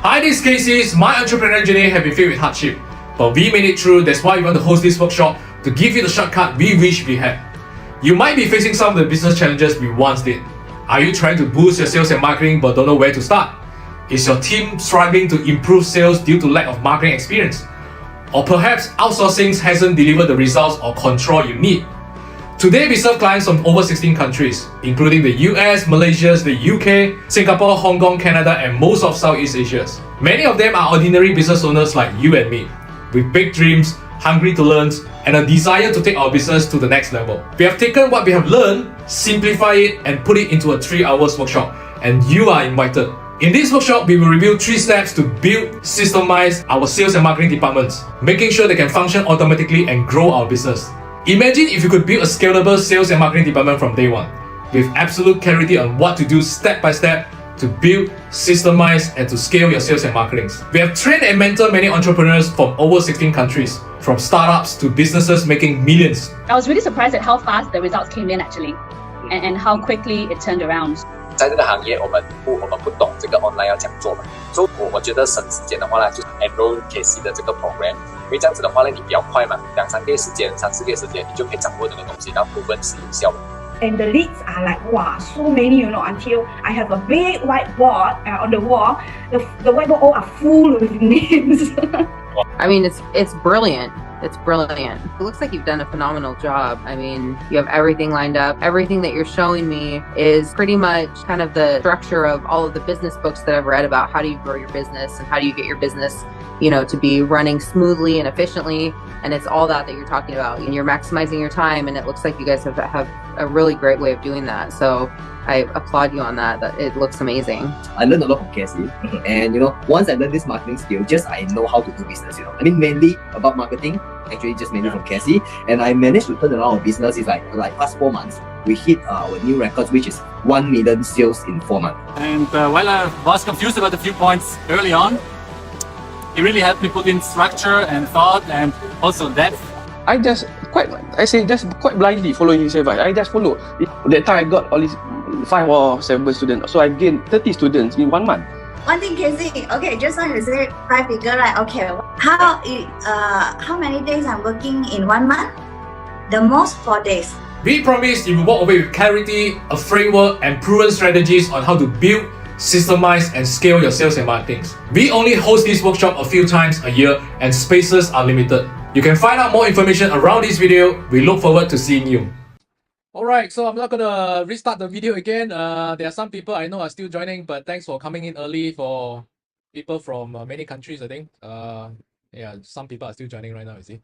Hi, this is Casey. My entrepreneurial journey have been filled with hardship, but we made it through. That's why we want to host this workshop to give you the shortcut we wish we had. You might be facing some of the business challenges we once did. Are you trying to boost your sales and marketing but don't know where to start? Is your team struggling to improve sales due to lack of marketing experience? Or perhaps outsourcing hasn't delivered the results or control you need? Today we serve clients from over 16 countries, including the US, Malaysia, the UK, Singapore, Hong Kong, Canada, and most of Southeast Asia. Many of them are ordinary business owners like you and me, with big dreams, hungry to learn, and a desire to take our business to the next level. We have taken what we have learned, simplify it, and put it into a 3-hour workshop, and you are invited. In this workshop, we will review 3 steps to build, systemize our sales and marketing departments, making sure they can function automatically and grow our business. Imagine if you could build a scalable sales and marketing department from day one, with absolute clarity on what to do step by step to build, systemize, and to scale your sales and marketing. We have trained and mentored many entrepreneurs from over 16 countries, from startups to businesses making millions. I was really surprised at how fast the results came in actually, and how quickly it turned around. 在这个行业，我们不懂这个 online 要怎样做嘛，所以我觉得省时间的话呢，就是 enroll KC 的这个 program， 因为这样子的话呢，你比较快嘛，2-3个月时间，3-4个月时间，你就可以掌握这个东西，然后部分是有效的。And the leads are like, wow, so many, until I have a big whiteboard on the wall. The whiteboard all are full with names. I mean, it's brilliant. It's brilliant. It looks like you've done a phenomenal job. I mean, you have everything lined up. Everything that you're showing me is pretty much kind of the structure of all of the business books that I've read about how do you grow your business and how do you get your business, to be running smoothly and efficiently. And it's all that you're talking about. And you're maximizing your time. And it looks like you guys have a really great way of doing that. So I applaud you on that. It looks amazing. I learned a lot from Cassie, and once I learned this marketing skill, I know how to do business. I mean, mainly about marketing, actually just mainly from Cassie, and I managed to turn around our business. It's like past 4 months, we hit our new records, which is 1 million sales in 4 months. And while I was confused about a few points early on, it really helped me put in structure and thought and also depth. I just quite blindly following his advice. I just follow. That time I got all these 5 or 7 students, so I gained 30 students in 1 month. One thing, Casey. Okay, just now you say 5 figure, right? Okay, how many days I'm working in 1 month? The most 4 days. We promise you will walk away with clarity, a framework, and proven strategies on how to build, systemize, and scale your sales and marketing. We only host this workshop a few times a year, and spaces are limited. You can find out more information around this video. We look forward to seeing you. Alright, so I'm not gonna restart the video again. There are some people I know are still joining, but thanks for coming in early for people from many countries, I think. Yeah, some people are still joining right now, you see.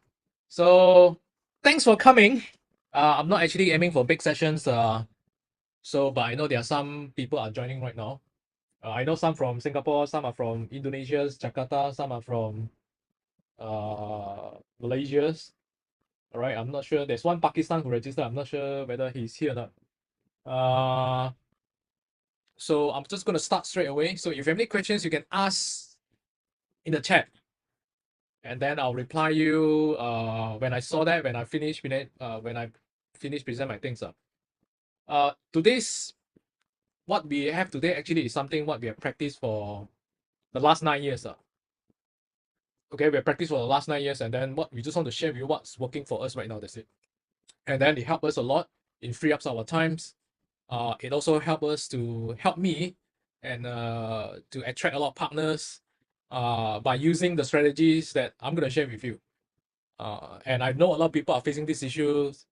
So, thanks for coming. I'm not actually aiming for big sessions, but I know there are some people are joining right now. I know some from Singapore, some are from Indonesia, Jakarta, some are from Malaysia. All right, I'm not sure. There's one Pakistan who registered. I'm not sure whether he's here or not. So I'm just going to start straight away. So if you have any questions, you can ask in the chat, and then I'll reply you when I saw that, when I finish present my things up. What we have today actually is something what we have practiced for the last 9 years. Okay, we have practiced for the last 9 years, and then what we just want to share with you what's working for us right now. That's it. And then it helped us a lot in free up our times. It also help me and to attract a lot of partners by using the strategies that I'm gonna share with you. And I know a lot of people are facing these issues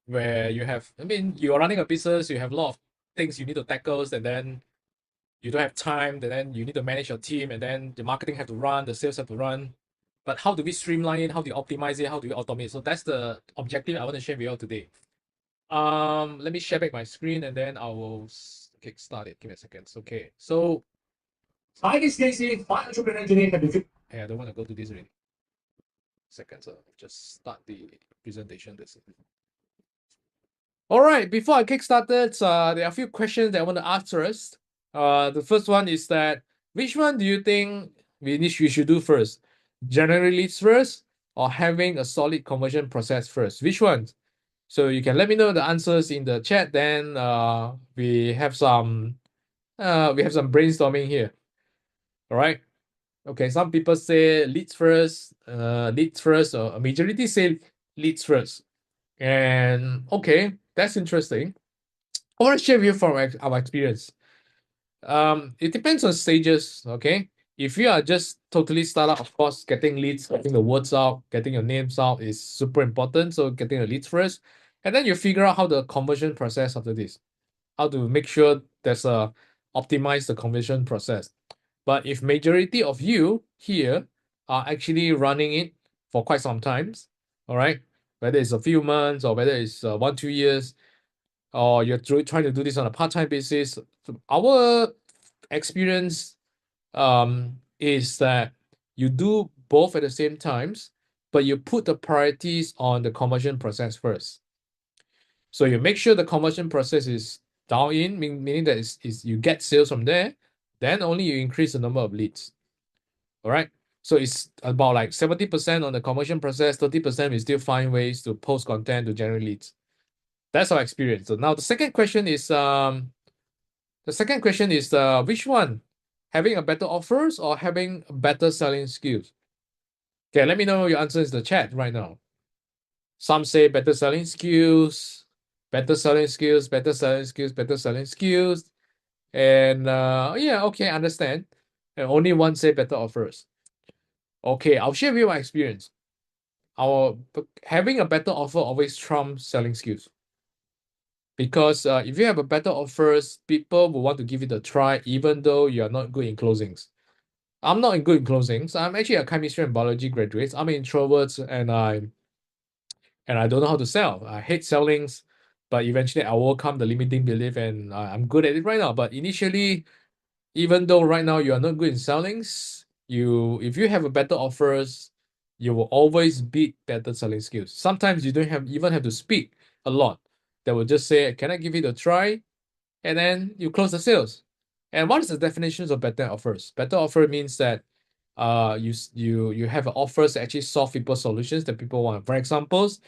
where you are running a business, you have a lot of things you need to tackle, and then you don't have time, and then you need to manage your team, and then the marketing have to run, the sales have to run. But how do we streamline it? How do you optimize it? How do we automate? So that's the objective I want to share with you all today. Let me share back my screen, and then I will kickstart it. Give me a second. Okay. So, hi, this is Casey. My entrepreneurial journey have been. Hey, I don't want to go to this already. Second, so just start the presentation. This. All right. Before I kickstart it, there are a few questions that I want to ask first. The first one is that which one do you think we should do first? Generate leads first, or having a solid conversion process first? Which one? So you can let me know the answers in the chat. Then we have some brainstorming here. All right. Okay, some people say leads first, or a majority say leads first. And okay, that's interesting. I want to share with you from our experience. It depends on stages, okay? If you are just totally startup, of course, getting leads, getting the words out, getting your names out is super important. So getting the leads first, and then you figure out how the conversion process after this, how to make sure there's a optimize the conversion process. But if majority of you here are actually running it for quite some times, all right, whether it's a few months or whether it's 1 2 years, or you're trying to do this on a part-time basis, our experience is that you do both at the same times, but you put the priorities on the conversion process first. So you make sure the conversion process is down in, meaning that is you get sales from there, then only you increase the number of leads. All right. So it's about like 70% on the conversion process, 30% we still find ways to post content to generate leads. That's our experience. So now the second question is which one? Having a better offers or having better selling skills? Okay, let me know your answers in the chat right now. Some say better selling skills, better selling skills, better selling skills, better selling skills. And yeah, okay, understand. And only one say better offers. Okay, I'll share with you my experience. Having a better offer always trumps selling skills. Because if you have a better offers, people will want to give it a try, even though you are not good in closings. I'm not good in closings. I'm actually a chemistry and biology graduate. I'm an introvert, and I don't know how to sell. I hate sellings, but eventually I overcome the limiting belief, and I'm good at it right now. But initially, even though right now you are not good in sellings, if you have a better offers, you will always beat better selling skills. Sometimes you don't even have to speak a lot. They will just say, "Can I give it a try?" And then you close the sales. And what is the definitions of better offers? Better offer means that you have offers that actually solve people's solutions that people want. For examples,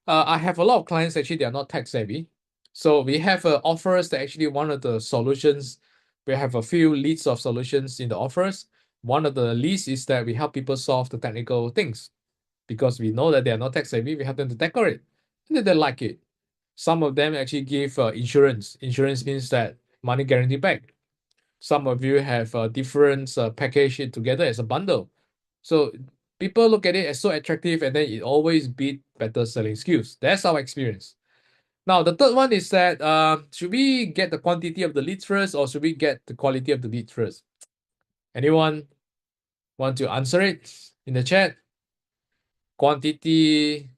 I have a lot of clients actually they are not tech savvy, so we have offers that actually one of the solutions. We have a few leads of solutions in the offers. One of the leads is that we help people solve the technical things because we know that they are not tech savvy. We help them to decorate, and then they like it. Some of them actually give insurance. Insurance means that money guaranteed back. Some of you have a different package it together as a bundle. So people look at it as so attractive, and then it always beat better selling skills. That's our experience. Now, the third one is that should we get the quantity of the leads first, or should we get the quality of the leads first? Anyone want to answer it in the chat? Quantity,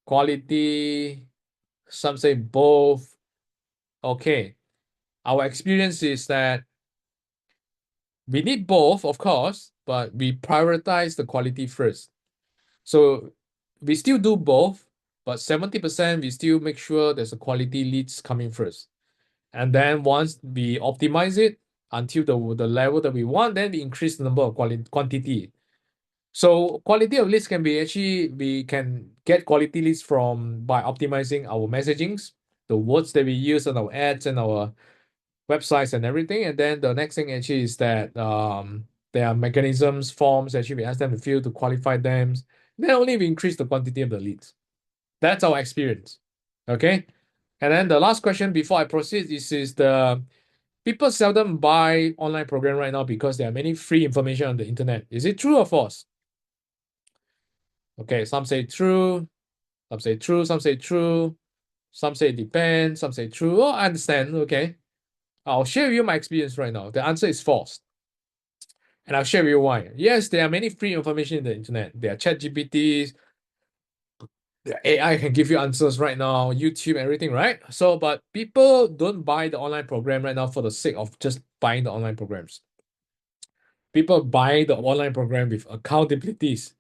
quality, some say both. Okay. Our experience is that we need both, of course, but we prioritize the quality first. So we still do both, but 70% we still make sure there's a quality leads coming first. And then once we optimize it until the level that we want, then we increase the number of quantity. So quality of leads can be actually, we can get quality leads by optimizing our messagings, the words that we use on our ads and our websites and everything. And then the next thing actually is that there are mechanisms, forms actually we ask them to fill to qualify them. Then only we increase the quantity of the leads. That's our experience. Okay. And then the last question before I proceed is the people seldom buy online program right now because there are many free information on the internet. Is it true or false? Okay, some say true, some say true, some say true, some say depends, some say true. Oh, I understand. Okay. I'll share with you my experience right now. The answer is false. And I'll share with you why. Yes, there are many free information in the internet. There are chat GPTs, the AI can give you answers right now, YouTube, everything, right? So, but people don't buy the online program right now for the sake of just buying the online programs. People buy the online program with accountabilities,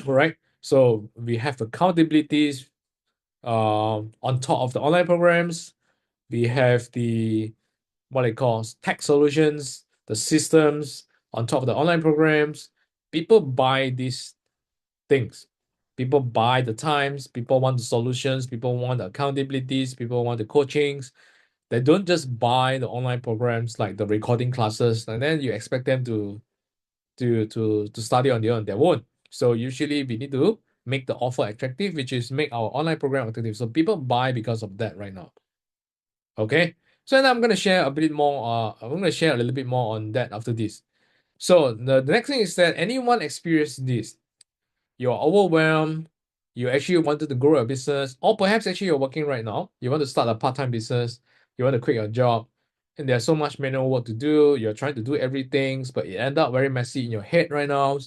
right? So we have accountabilities on top of the online programs. We have the what it calls tech solutions, the systems on top of the online programs. People buy these things. People buy the times. People want the solutions. People want the accountabilities. People want the coachings. They don't just buy the online programs like the recording classes, and then you expect them to to study on their own. So usually we need to make the offer attractive, which is make our online program attractive. So people buy because of that right now. Okay. So now I'm gonna share a bit more. I'm gonna share a little bit more on that after this. So the next thing is that anyone experience this, you're overwhelmed, you actually wanted to grow your business, or perhaps actually you're working right now, you want to start a part-time business, you want to quit your job, and there's so much manual work to do, you're trying to do everything, but it end up very messy in your head right now.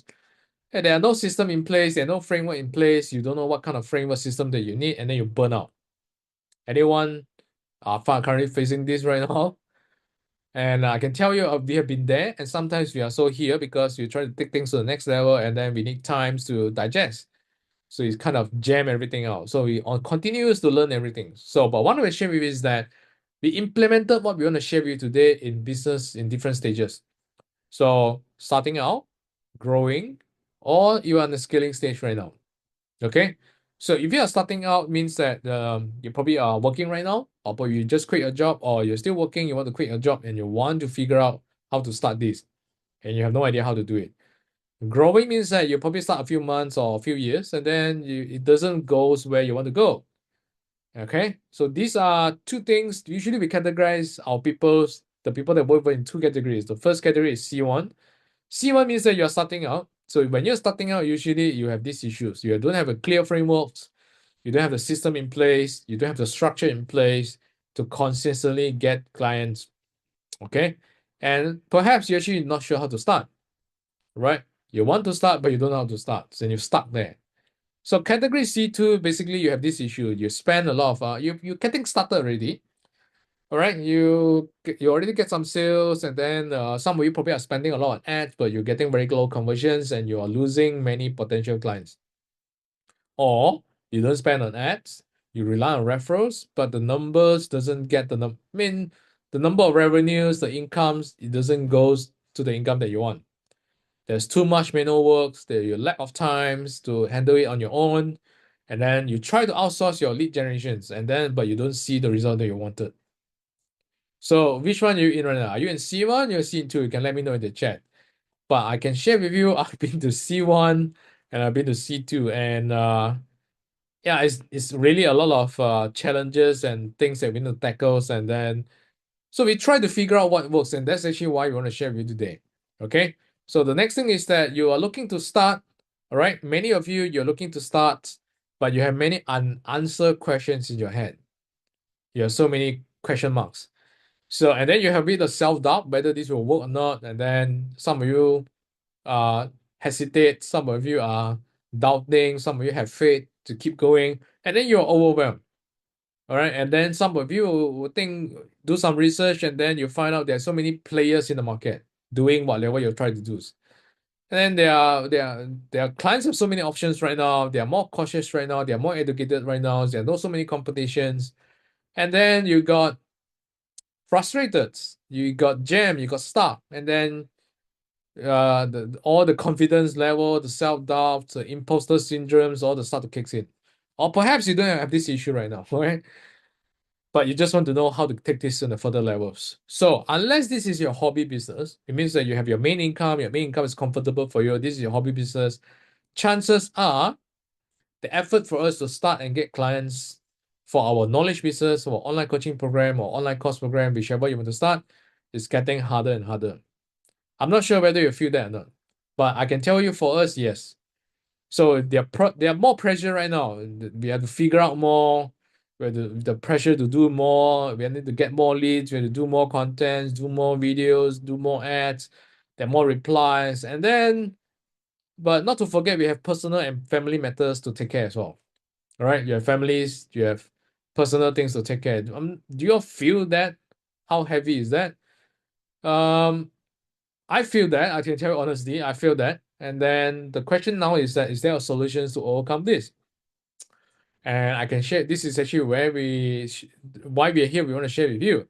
And there are no system in place, there are no framework in place, you don't know what kind of framework system that you need, and then you burn out. Anyone currently facing this right now? And I can tell you, we have been there, and sometimes we are so here because we try to take things to the next level, and then we need times to digest. So it's kind of jam everything out. So we on continues to learn everything. So, but what I want to share with you is that we implemented what we want to share with you today in business in different stages. So starting out, growing, or you are on the scaling stage right now. Okay. So if you are starting out, means that you probably are working right now, or you just quit your job, or you're still working, you want to quit your job, and you want to figure out how to start this, and you have no idea how to do it. Growing means that you probably start a few months or a few years, and then it doesn't go where you want to go. Okay, so these are two things. Usually we categorize the people that work in two categories. The first category is C1. C1 means that you're starting out. So when you're starting out, usually you have these issues. You don't have a clear framework, you don't have the system in place, you don't have the structure in place to consistently get clients. Okay, and perhaps you're actually not sure how to start, right? You want to start, but you don't know how to start, so you're stuck there. So category C2, basically you have this issue. You spend a lot of you're getting started already. All right, you already get some sales, and then some of you probably are spending a lot on ads, but you're getting very low conversions and you are losing many potential clients. Or you don't spend on ads, you rely on referrals, but the numbers doesn't get the the number of revenues, the incomes, it doesn't go to the income that you want. There's too much manual work, there you lack of times to handle it on your own, and then you try to outsource your lead generations, but you don't see the result that you wanted. So which one are you in right now? Are you in C1 or C2? You can let me know in the chat. But I can share with you, I've been to C1 and I've been to C2, and yeah, it's really a lot of challenges and things that we need to tackle, and then so we try to figure out what works, and that's actually why we want to share with you today. Okay, so the next thing is that you are looking to start. All right, many of you're looking to start, but you have many unanswered questions in your head. You have so many question marks. So, and then you have a bit of self-doubt whether this will work or not, and then some of you hesitate, some of you are doubting, some of you have faith to keep going, and then you're overwhelmed. All right, and then some of you will do some research, and then you find out there's so many players in the market doing whatever you're trying to do. And then their clients have so many options right now. They are more cautious right now. They are more educated right now. There are not so many competitions, and then you got frustrated. You got jammed. You got stuck, and then all the confidence level, the self-doubt, the imposter syndromes, all the stuff kicks in. Or perhaps you don't have this issue right now, right? But you just want to know how to take this to the further levels. So unless this is your hobby business, it means that you have your main income is comfortable for you, this is your hobby business, chances are the effort for us to start and get clients for our knowledge business or online coaching program or online course program, whichever you want to start, is getting harder and harder. I'm not sure whether you feel that or not, but I can tell you for us, yes. So there are more pressure right now. We have to figure out more. We have the pressure to do more. We need to get more leads. We have to do more contents, do more videos, do more ads. There are more replies, and then, but not to forget, we have personal and family matters to take care as well. All right, you have families, you have personal things to take care. Do you all feel that? How heavy is that? I feel that. I can tell you honestly, I feel that. And then the question now is that, is there a solutions to overcome this? And I can share, this is actually why we are here, we want to share with you.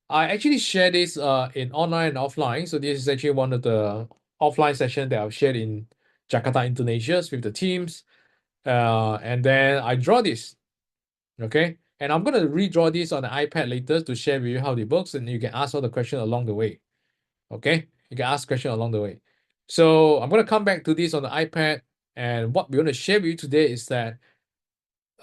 I actually share this in online and offline. So this is actually one of the offline sessions that I've shared in Jakarta, Indonesia with the teams. And then I draw this, okay? And I'm going to redraw this on the iPad later to share with you how it works, and you can ask all the questions along the way, okay? You can ask questions along the way. So I'm going to come back to this on the iPad, and what we're going to share with you today is that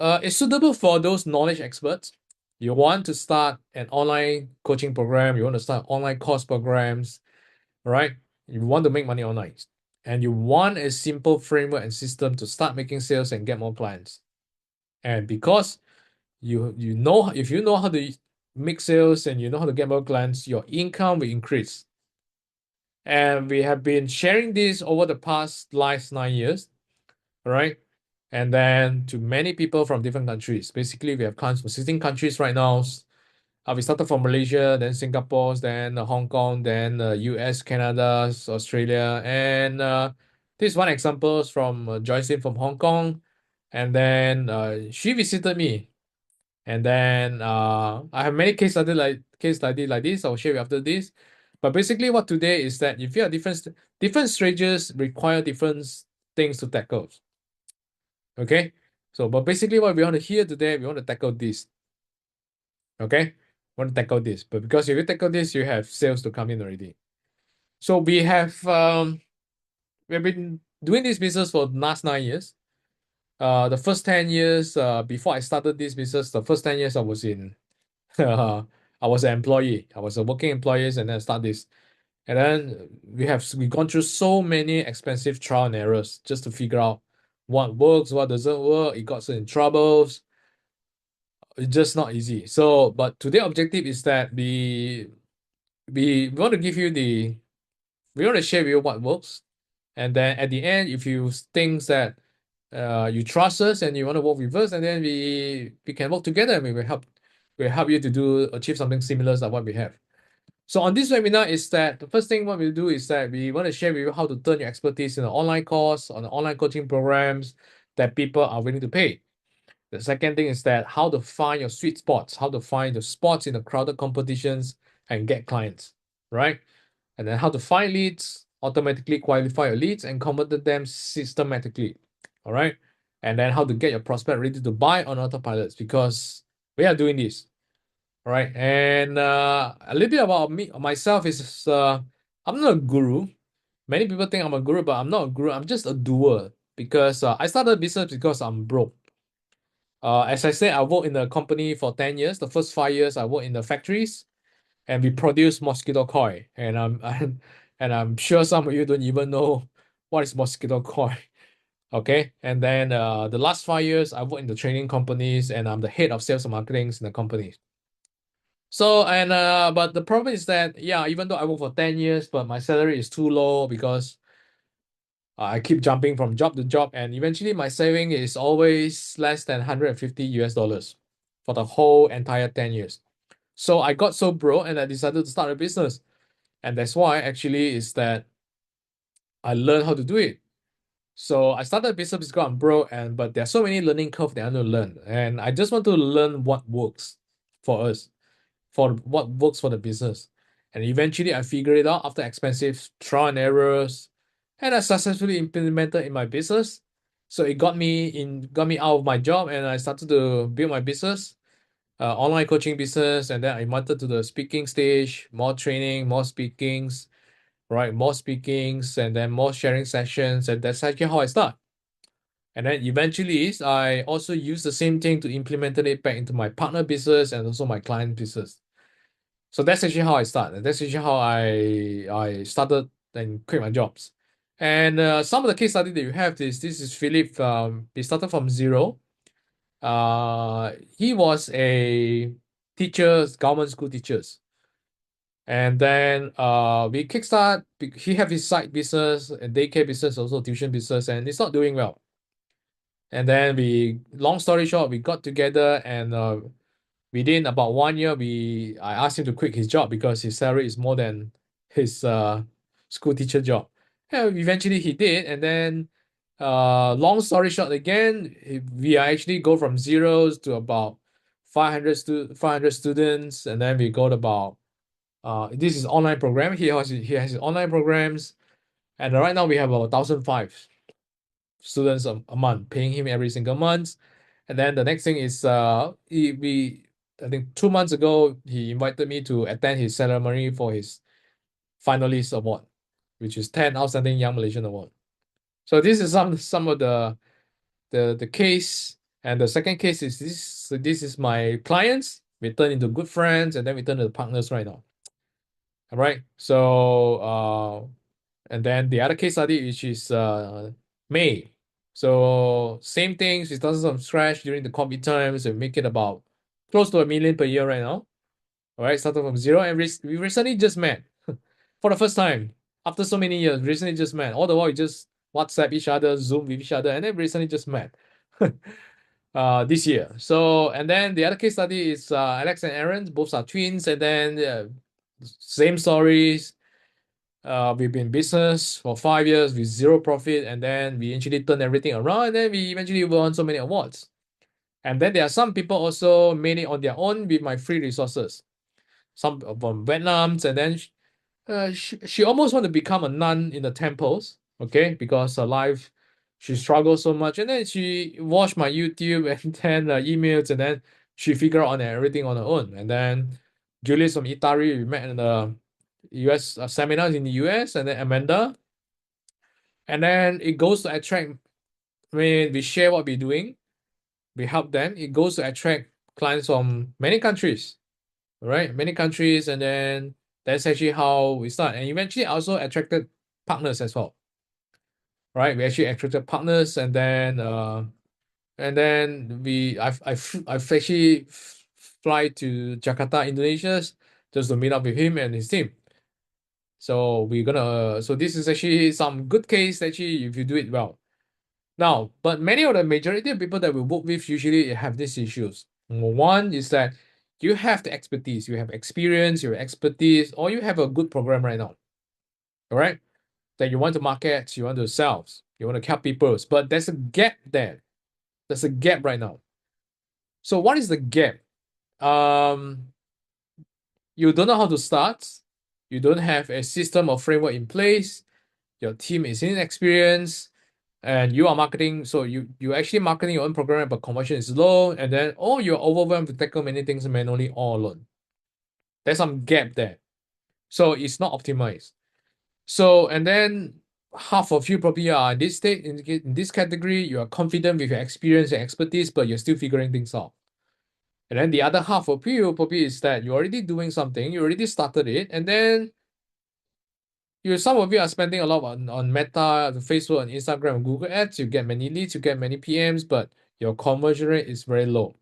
it's suitable for those knowledge experts. You want to start an online coaching program, you want to start online course programs, right? You want to make money online, and you want a simple framework and system to start making sales and get more clients. And because you know, if you know how to make sales and you know how to get more clients, your income will increase. And we have been sharing this over the past last 9 years, right? And then to many people from different countries. Basically, we have clients from 16 countries right now. We started from Malaysia, then Singapore, then Hong Kong, then US, Canada, Australia, and this is one example from Joycelyn from Hong Kong, and then she visited me, and then I have many case study like this. I'll share you after this. But basically, what today is that if you are different stages require different things to tackle. Okay, so but basically, what we want to hear today, we want to tackle this. Okay, want to tackle this, but because if you tackle this, you have sales to come in already. So we've been doing this business for the last 9 years. The first 10 years, before I started this business, the first 10 years I was in, I was an employee. I was a working employee, and then I start this. And then we've gone through so many expensive trial and errors just to figure out what works, what doesn't work. It got us in troubles. It's just not easy. So, but today objective is that we want to give you we want to share with you what works, and then at the end, if you think that you trust us and you want to work with us, and then we can work together and we'll help you to achieve something similar like what we have. So on this webinar is that the first thing what we'll do is that we want to share with you how to turn your expertise in an online course, on online coaching programs that people are willing to pay. The second thing is that how to find your sweet spots, how to find the spots in the crowded competitions and get clients, right? And then how to find leads, automatically qualify your leads and convert them systematically, all right? And then how to get your prospect ready to buy on autopilots, because we are doing this, all right? And a little bit about myself is I'm not a guru. Many people think I'm a guru, but I'm not a guru. I'm just a doer, because I started a business because I'm broke. As I said, I worked in the company for 10 years. The first 5 years, I worked in the factories, and we produce mosquito coil. And I'm sure some of you don't even know what is mosquito coil. Okay, and then the last 5 years, I worked in the training companies, and I'm the head of sales and marketing in the companies. So but the problem is that even though I work for 10 years, but my salary is too low because I keep jumping from job to job, and eventually my saving is always less than $150 for the whole entire 10 years. So I got so broke and I decided to start a business. And that's why actually is that I learned how to do it. So I started a business because I'm broke, but there's so many learning curves that I need to learn. And I just want to learn what works for us, for what works for the business. And eventually I figured it out after expensive trial and errors, and I successfully implemented in my business. So it got me out of my job, and I started to build my business, online coaching business, and then I wanted to the speaking stage, more training, more speakings, right? More speakings, and then more sharing sessions, and that's actually how I start. And then eventually, I also use the same thing to implement it back into my partner business and also my client business. So that's actually how I started. That's actually how I started and quit my jobs. And some of the case study that you have this is Philip. He started from zero. He was a teacher, government school teachers. And then we kickstart. He have his side business and daycare business, also tuition business, and it's not doing well. And then long story short, we got together, and within about 1 year, I asked him to quit his job because his salary is more than his school teacher job. And eventually he did, and then long story short, again, we actually go from zeros to about 500 students, and then we go to about this is online program. He has his online programs, and right now we have about 1,005 students a month, paying him every single month. And then the next thing is I think 2 months ago he invited me to attend his ceremony for his finalist award. which is 10 outstanding Young Malaysian Award. So this is some of the case. And the second case is this. So this is my clients. We turn into good friends, and then we turn into partners right now. All right. So and then the other case study, which is May. So same things. We started from scratch during the COVID times and make it about close to 1 million per year right now. All right, started from zero, and we recently just met for the first time after so many years. Recently just met. All the while we just WhatsApp each other, Zoom with each other, and then recently just met this year. So and then the other case study is Alex and Aaron. Both are twins, and then same stories. We've been in business for 5 years with zero profit, and then we actually turned everything around, and then we eventually won so many awards. And then there are some people also made it on their own with my free resources. Some from Vietnam, and then she almost want to become a nun in the temples, okay, because her life, she struggles so much, and then she watched my YouTube and then emails, and then she figured out on everything on her own. And then Julius from Itari, we met in the US seminars in the US, and then Amanda, and then it goes to attract. When we share what we're doing, we help them. It goes to attract clients from many countries, right? Many countries, and then that's actually how we start. And eventually also attracted partners as well, right? We actually attracted partners, and then I've actually fly to Jakarta, Indonesia, just to meet up with him and his team. So we're gonna. So this is actually some good case actually if you do it well. Now, but many of the majority of people that we work with usually have these issues. Number one is that you have the expertise, you have experience, you have expertise, or you have a good program right now. All right, that you want to market, you want to sell, you want to help people, but there's a gap there. There's a gap right now. So what is the gap? You don't know how to start. You don't have a system or framework in place. Your team is inexperienced, and you are marketing. So you actually marketing your own program, but conversion is low, and then you're overwhelmed to tackle many things manually all alone. There's some gap there. So it's not optimized. So and then half of you probably are in this state, in this category. You are confident with your experience and expertise, but you're still figuring things out. And then the other half of you probably is that you're already doing something, you already started it, and then some of you are spending a lot on Meta, Facebook, and Instagram, and Google Ads. You get many leads, you get many PMs, but your conversion rate is very low.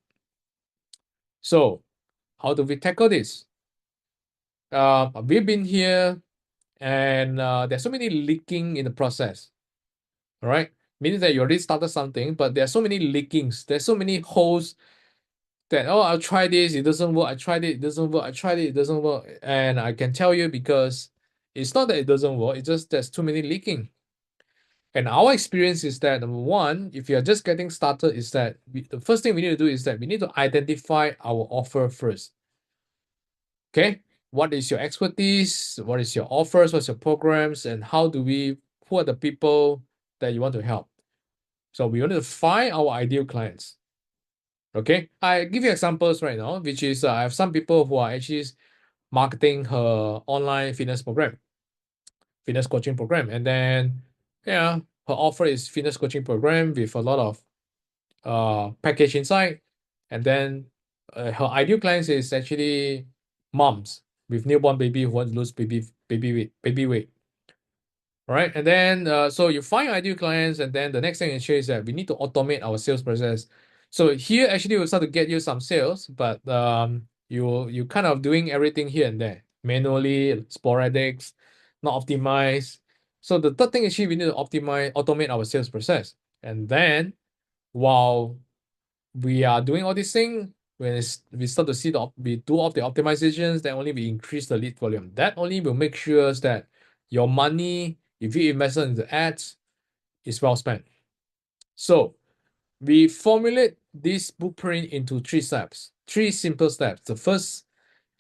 So how do we tackle this? We've been here, and there's so many leaking in the process. All right, meaning that you already started something, but there's so many leakings. There's so many holes that I'll try this, it doesn't work. I tried it doesn't work. I tried it doesn't work. And I can tell you, because it's not that it doesn't work. It's just there's too many leaking. And our experience is that number one, if you're just getting started, is that the first thing we need to do is that we need to identify our offer first. Okay, what is your expertise? What is your offers? What's your programs? And who are the people that you want to help? So we want to find our ideal clients. Okay, I give you examples right now, which is I have some people who are actually marketing her online fitness coaching program, and then her offer is fitness coaching program with a lot of package inside, and then her ideal clients is actually moms with newborn baby who want to lose baby weight. All right, and then so you find your ideal clients, and then the next thing is that we need to automate our sales process. So here actually we'll start to get you some sales, but you kind of doing everything here and there manually, sporadic, not optimized. So the third thing is we need to automate our sales process. And then while we are doing all these things, when we start to see we do all the optimizations, then only we increase the lead volume. That only will make sure that your money, if you invest in the ads, is well spent. So we formulate this blueprint into 3 steps, 3 simple steps. The first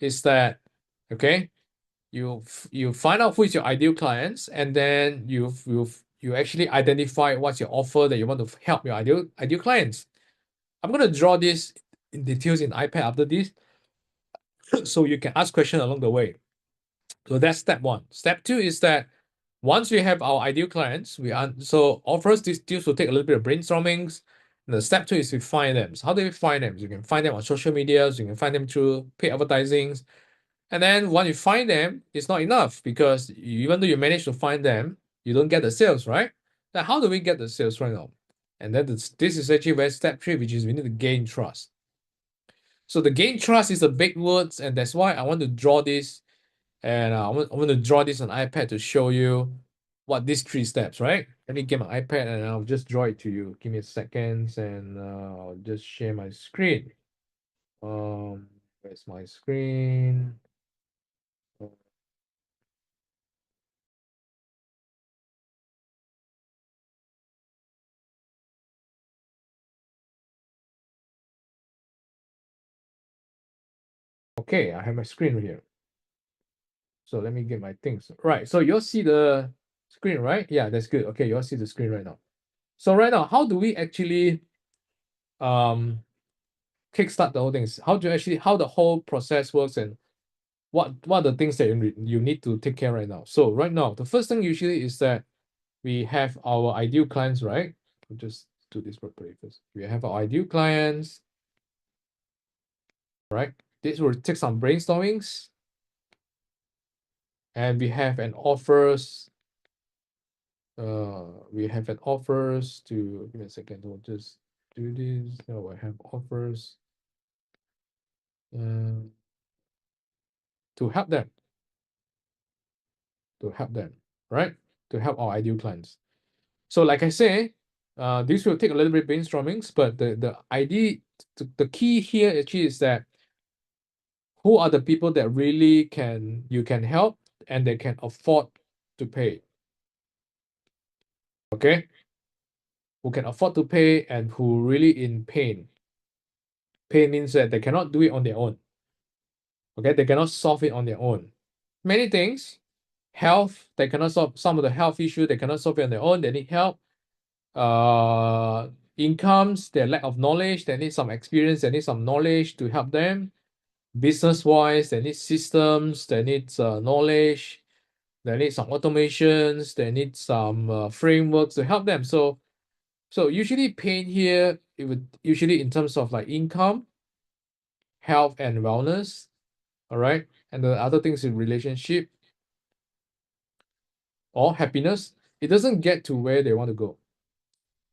is that, okay, you find out who is your ideal clients, and then you actually identify what's your offer that you want to help your ideal clients. I'm going to draw this in details in iPad after this, so you can ask questions along the way. So that's step 1. Step 2 is that once we have our ideal clients, so first this will take a little bit of brainstorming. The step 2 is to find them. So how do we find them? You can find them on social media, you can find them through paid advertising. And then once you find them, it's not enough because even though you manage to find them, you don't get the sales, right? Now, how do we get the sales right now? And then this is actually where step 3, which is we need to gain trust. So the gain trust is a big word, and that's why I want to draw this. And I want to draw this on iPad to show you what these 3 steps, right? Let me get my iPad and I'll just draw it to you. Give me a second and I'll just share my screen. Where's my screen? Okay, I have my screen here. So let me get my things. Right, so you'll see the screen, right? Yeah, that's good. Okay, you'll see the screen right now. So right now, how do we actually kickstart the whole thing? How the whole process works and what are the things that you need to take care right now? So right now, the first thing usually is that we have our ideal clients, right? We'll just do this properly first. We have our ideal clients, right? This will take some brainstormings. And we have an offers. We have an offers to give me a second. We'll just do this. Now I have offers to help them. Right? To help our ideal clients. So like I say, this will take a little bit of brainstorming, but the idea, the key here actually is that who are the people that really you can help and they can afford to pay. Okay? Who can afford to pay and who really in pain. Pain means that they cannot do it on their own. Okay, they cannot solve it on their own. Many things, health, they cannot solve some of the health issues, they cannot solve it on their own, they need help. Incomes, their lack of knowledge, they need some experience, they need some knowledge to help them. Business-wise, they need systems, they need knowledge, they need some automations, they need some frameworks to help them. So usually pain here, it would usually in terms of like income, health and wellness, all right? And the other things in relationship or happiness, it doesn't get to where they want to go.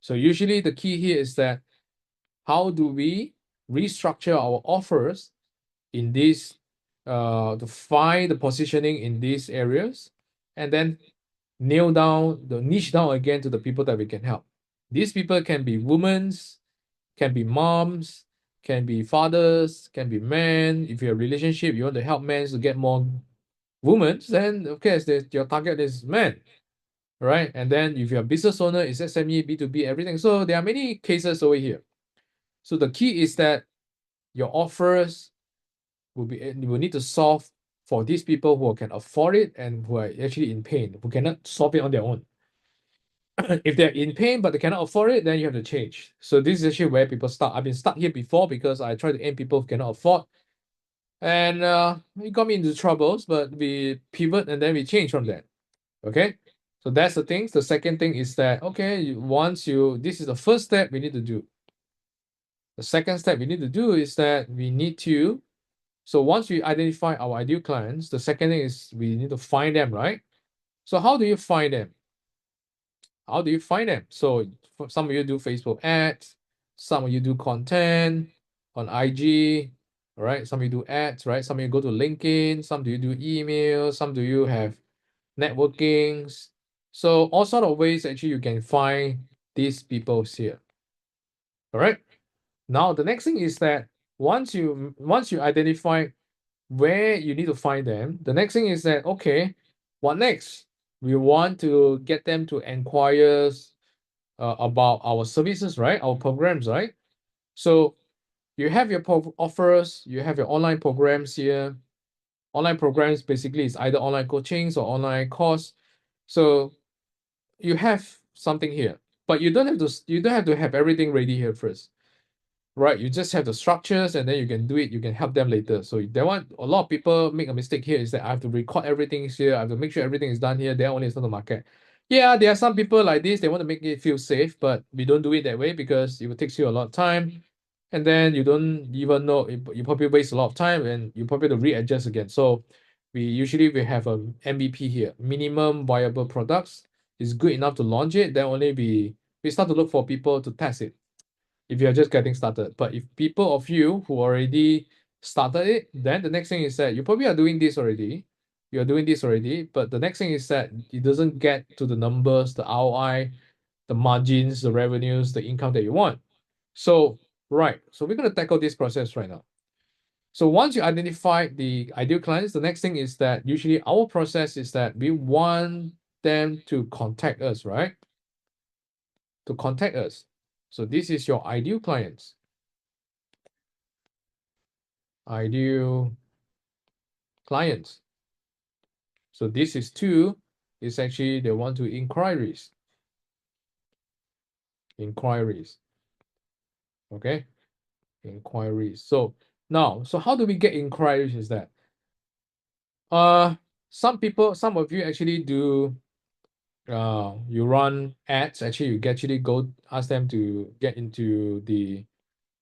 So usually the key here is that how do we restructure our offers in this to find the positioning in these areas and then nail down the niche down again to the people that we can help. These people can be women, can be moms, can be fathers, can be men. If you have a relationship, you want to help men to get more women, then of course your target is men, right? And then if you're a business owner, it's SME, B2B, everything. So there are many cases over here. So the key is that your offers will need to solve for these people who can afford it and who are actually in pain, who cannot solve it on their own. If they're in pain but they cannot afford it, then you have to change. So this is actually where people start. I've been stuck here before because I try to aim people who cannot afford. And it got me into troubles, but we pivot and then we change from that. Okay? So that's the thing. The second thing is that, okay, this is the first step we need to do. The second step we need to do is that we need to, so once we identify our ideal clients, the second thing is we need to find them, right? So how do you find them? How do you find them? So some of you do Facebook ads, some of you do content on IG, all right? Some of you do ads, right? Some of you go to LinkedIn, some do you do email, some do you have networkings. So all sort of ways actually you can find these people here. All right. Now the next thing is that once you identify where you need to find them, the next thing is that, okay, what next? We want to get them to inquire about our services, right? Our programs, right? So you have your offers, you have your online programs here. Online programs basically is either online coachings or online course. So you have something here, but you don't have to have everything ready here first. right? You just have the structures and then you can do it, you can help them later. So that one, a lot of people make a mistake here is that I have to record everything here, I have to make sure everything is done here, then only it's on the market. Yeah, there are some people like this, they want to make it feel safe, but we don't do it that way because it will take you a lot of time. And then you don't even know, you probably waste a lot of time and you probably have to readjust again. So we have a MVP here, minimum viable products. It's good enough to launch it, then only we start to look for people to test it if you're just getting started. But if people of you who already started it, then the next thing is that you probably are doing this already. You're doing this already, but the next thing is that it doesn't get to the numbers, the ROI, the margins, the revenues, the income that you want. So, right. So we're going to tackle this process right now. So once you identify the ideal clients, the next thing is that usually our process is that we want them to contact us, right? To contact us. So this is your ideal clients. Ideal clients. So this is two, is actually they want to inquiries. Inquiries. Okay? Inquiries. So now, so how do we get inquiries is that? Some of you actually do you run ads, actually you actually go ask them to get into the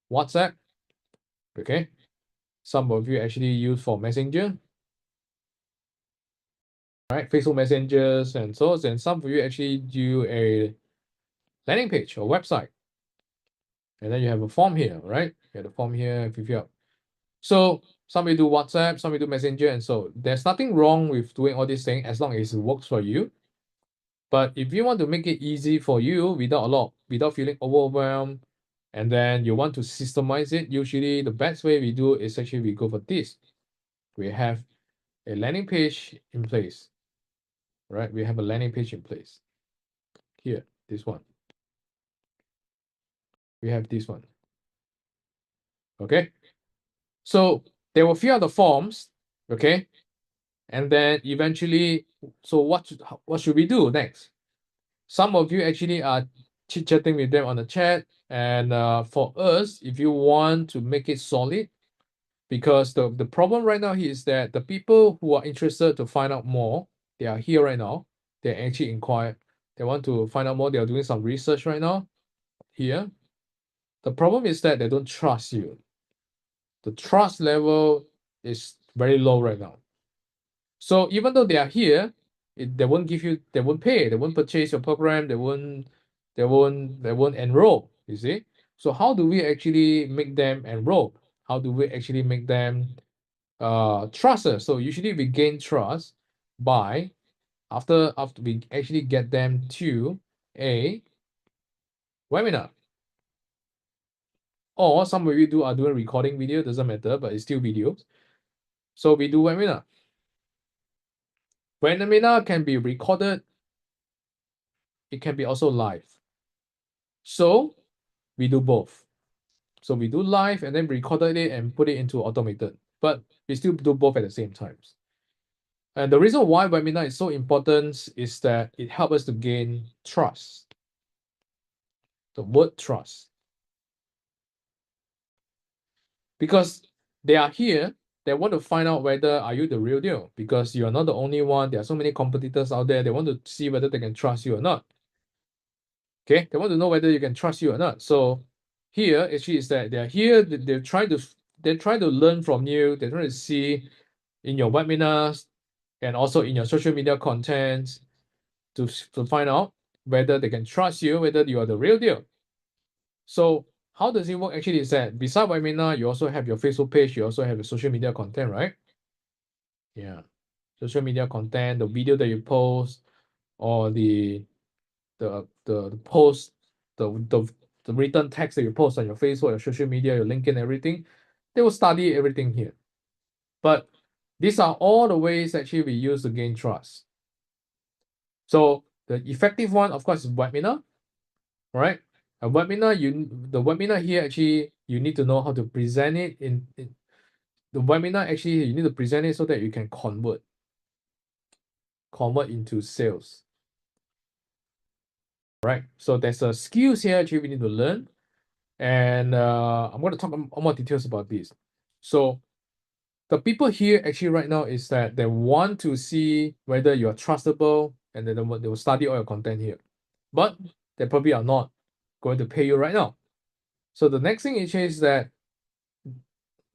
WhatsApp. Okay. Some of you actually use for Messenger. Right, Facebook messengers and so on. And some of you actually do a landing page or website. And then you have a form here, right? You have the form here, fill up. So some will do WhatsApp, some will do Messenger, and so there's nothing wrong with doing all these things as long as it works for you. But if you want to make it easy for you without feeling overwhelmed, and then you want to systemize it, usually the best way we do is actually we go for this. We have a landing page in place, right? We have a landing page in place. Here, this one. We have this one. Okay. So there will fill out the forms, okay? And then eventually, so what should we do next? Some of you actually are chit-chatting with them on the chat. And for us, if you want to make it solid, because the problem right now is that the people who are interested to find out more, they are here right now. They actually inquire. They want to find out more. They are doing some research right now here. The problem is that they don't trust you. The trust level is very low right now. So even though they are here, they won't pay, they won't purchase your program, they won't enroll, you see. So how do we actually make them enroll? How do we actually make them trust us? So usually we gain trust by after we actually get them to a webinar. Or some of you are doing recording video, doesn't matter, but it's still videos. So we do webinar. Webinar can be recorded. It can be also live. So we do both. So we do live and then recorded it and put it into automated, but we still do both at the same times. And the reason why webinar is so important is that it helps us to gain trust. The word trust. Because they are here, they want to find out whether are you the real deal, because you are not the only one. There are so many competitors out there. They want to see whether they can trust you or not. Okay, they want to know whether you can trust you or not. So here actually is that they're here, they're trying to learn from you, they're trying to see in your webinars and also in your social media content to find out whether they can trust you, whether you are the real deal. So how does it work actually is that beside webinar, you also have your Facebook page, you also have your social media content, right? Yeah. Social media content, the video that you post, or the post, the written text that you post on your Facebook, your social media, your LinkedIn, everything, they will study everything here. But these are all the ways actually we use to gain trust. So the effective one, of course, is webinar, right? A webinar, the webinar here actually you need to know how to present it in the webinar. Actually, you need to present it so that you can convert into sales. Right? So there's a skills here actually we need to learn. And I'm going to talk more details about this. So the people here actually right now is that they want to see whether you are trustable, and then they will study all your content here. But they probably are not going to pay you right now. So the next thing is that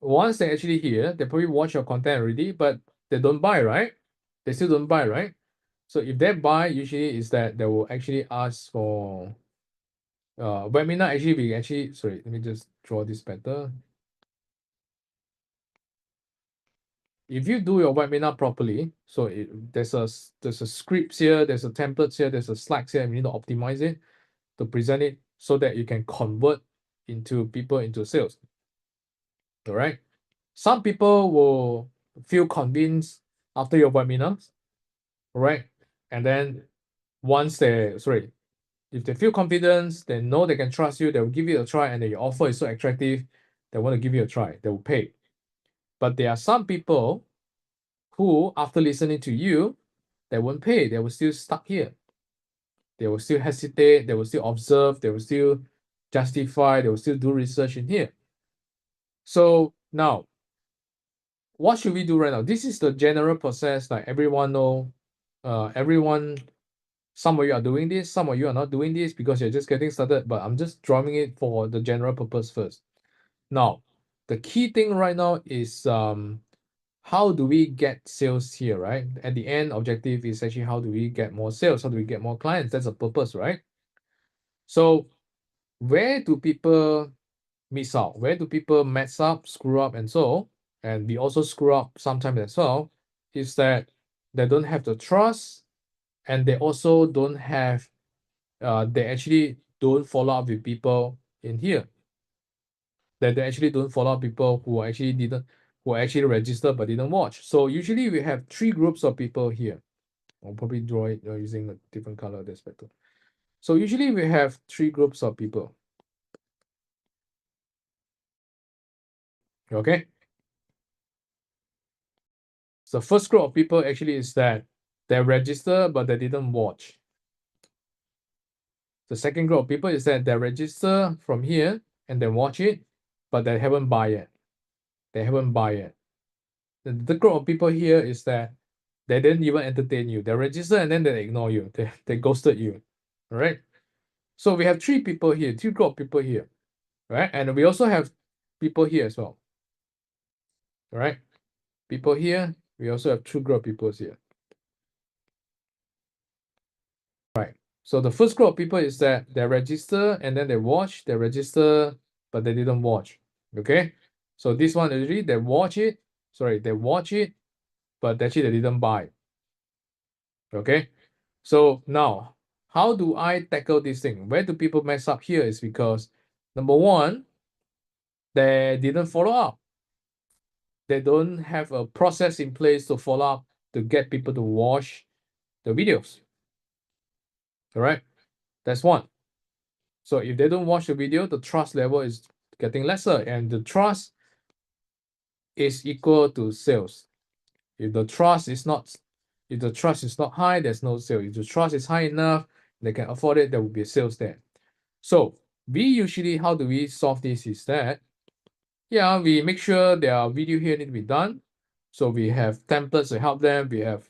once they actually here, they probably watch your content already, but they don't buy, right? They still don't buy, right? So if they buy, usually is that they will actually ask for webinar. Actually, we actually, sorry, let me just draw this better. If you do your webinar properly, so there's a scripts here, there's a templates here, there's a slides here, and we need to optimize it to present it so that you can convert into people into sales. All right. Some people will feel convinced after your webinars, right? And then once if they feel confidence, they know they can trust you, they will give you a try, and then your offer is so attractive, they want to give you a try, they will pay. But there are some people who, after listening to you, they won't pay, they will still stuck here. They will still hesitate, they will still observe, they will still justify, they will still do research in here. So now, what should we do right now? This is the general process, like everyone know, some of you are doing this, some of you are not doing this because you're just getting started, but I'm just drawing it for the general purpose first. Now, the key thing right now is how do we get sales here, right? At the end, objective is actually how do we get more sales? How do we get more clients? That's the purpose, right? So where do people miss out? Where do people mess up, screw up, and so? And we also screw up sometimes as well, is that they don't have the trust, and they also don't have, they actually don't follow up with people in here. That they actually don't follow up people who actually registered but didn't watch. So usually we have three groups of people here. I'll probably draw it using a different color, that's better. So usually we have three groups of people. Okay. So first group of people actually is that they register but they didn't watch. The second group of people is that they register from here and they watch it, but they haven't buy yet. They haven't buy yet. The group of people here is that they didn't even entertain you. They register and then they ignore you. They ghosted you. All right. So we have three people here, two group of people here, right? And we also have people here as well. All right. People here. We also have two group of people here. Right. So the first group of people is that they register and then they watch. They register, but they didn't watch. Okay. So this one already they watch it. Sorry, they watch it, but actually they didn't buy. Okay. So now, how do I tackle this thing? Where do people mess up here is because number one, they didn't follow up. They don't have a process in place to follow up to get people to watch the videos. All right, that's one. So if they don't watch the video, the trust level is getting lesser, and the trust is equal to sales. If the trust is not high, there's no sale. If the trust is high enough, they can afford it, there will be sales there. So we usually, how do we solve this is that, yeah, we make sure their video here need to be done. So we have templates to help them. We have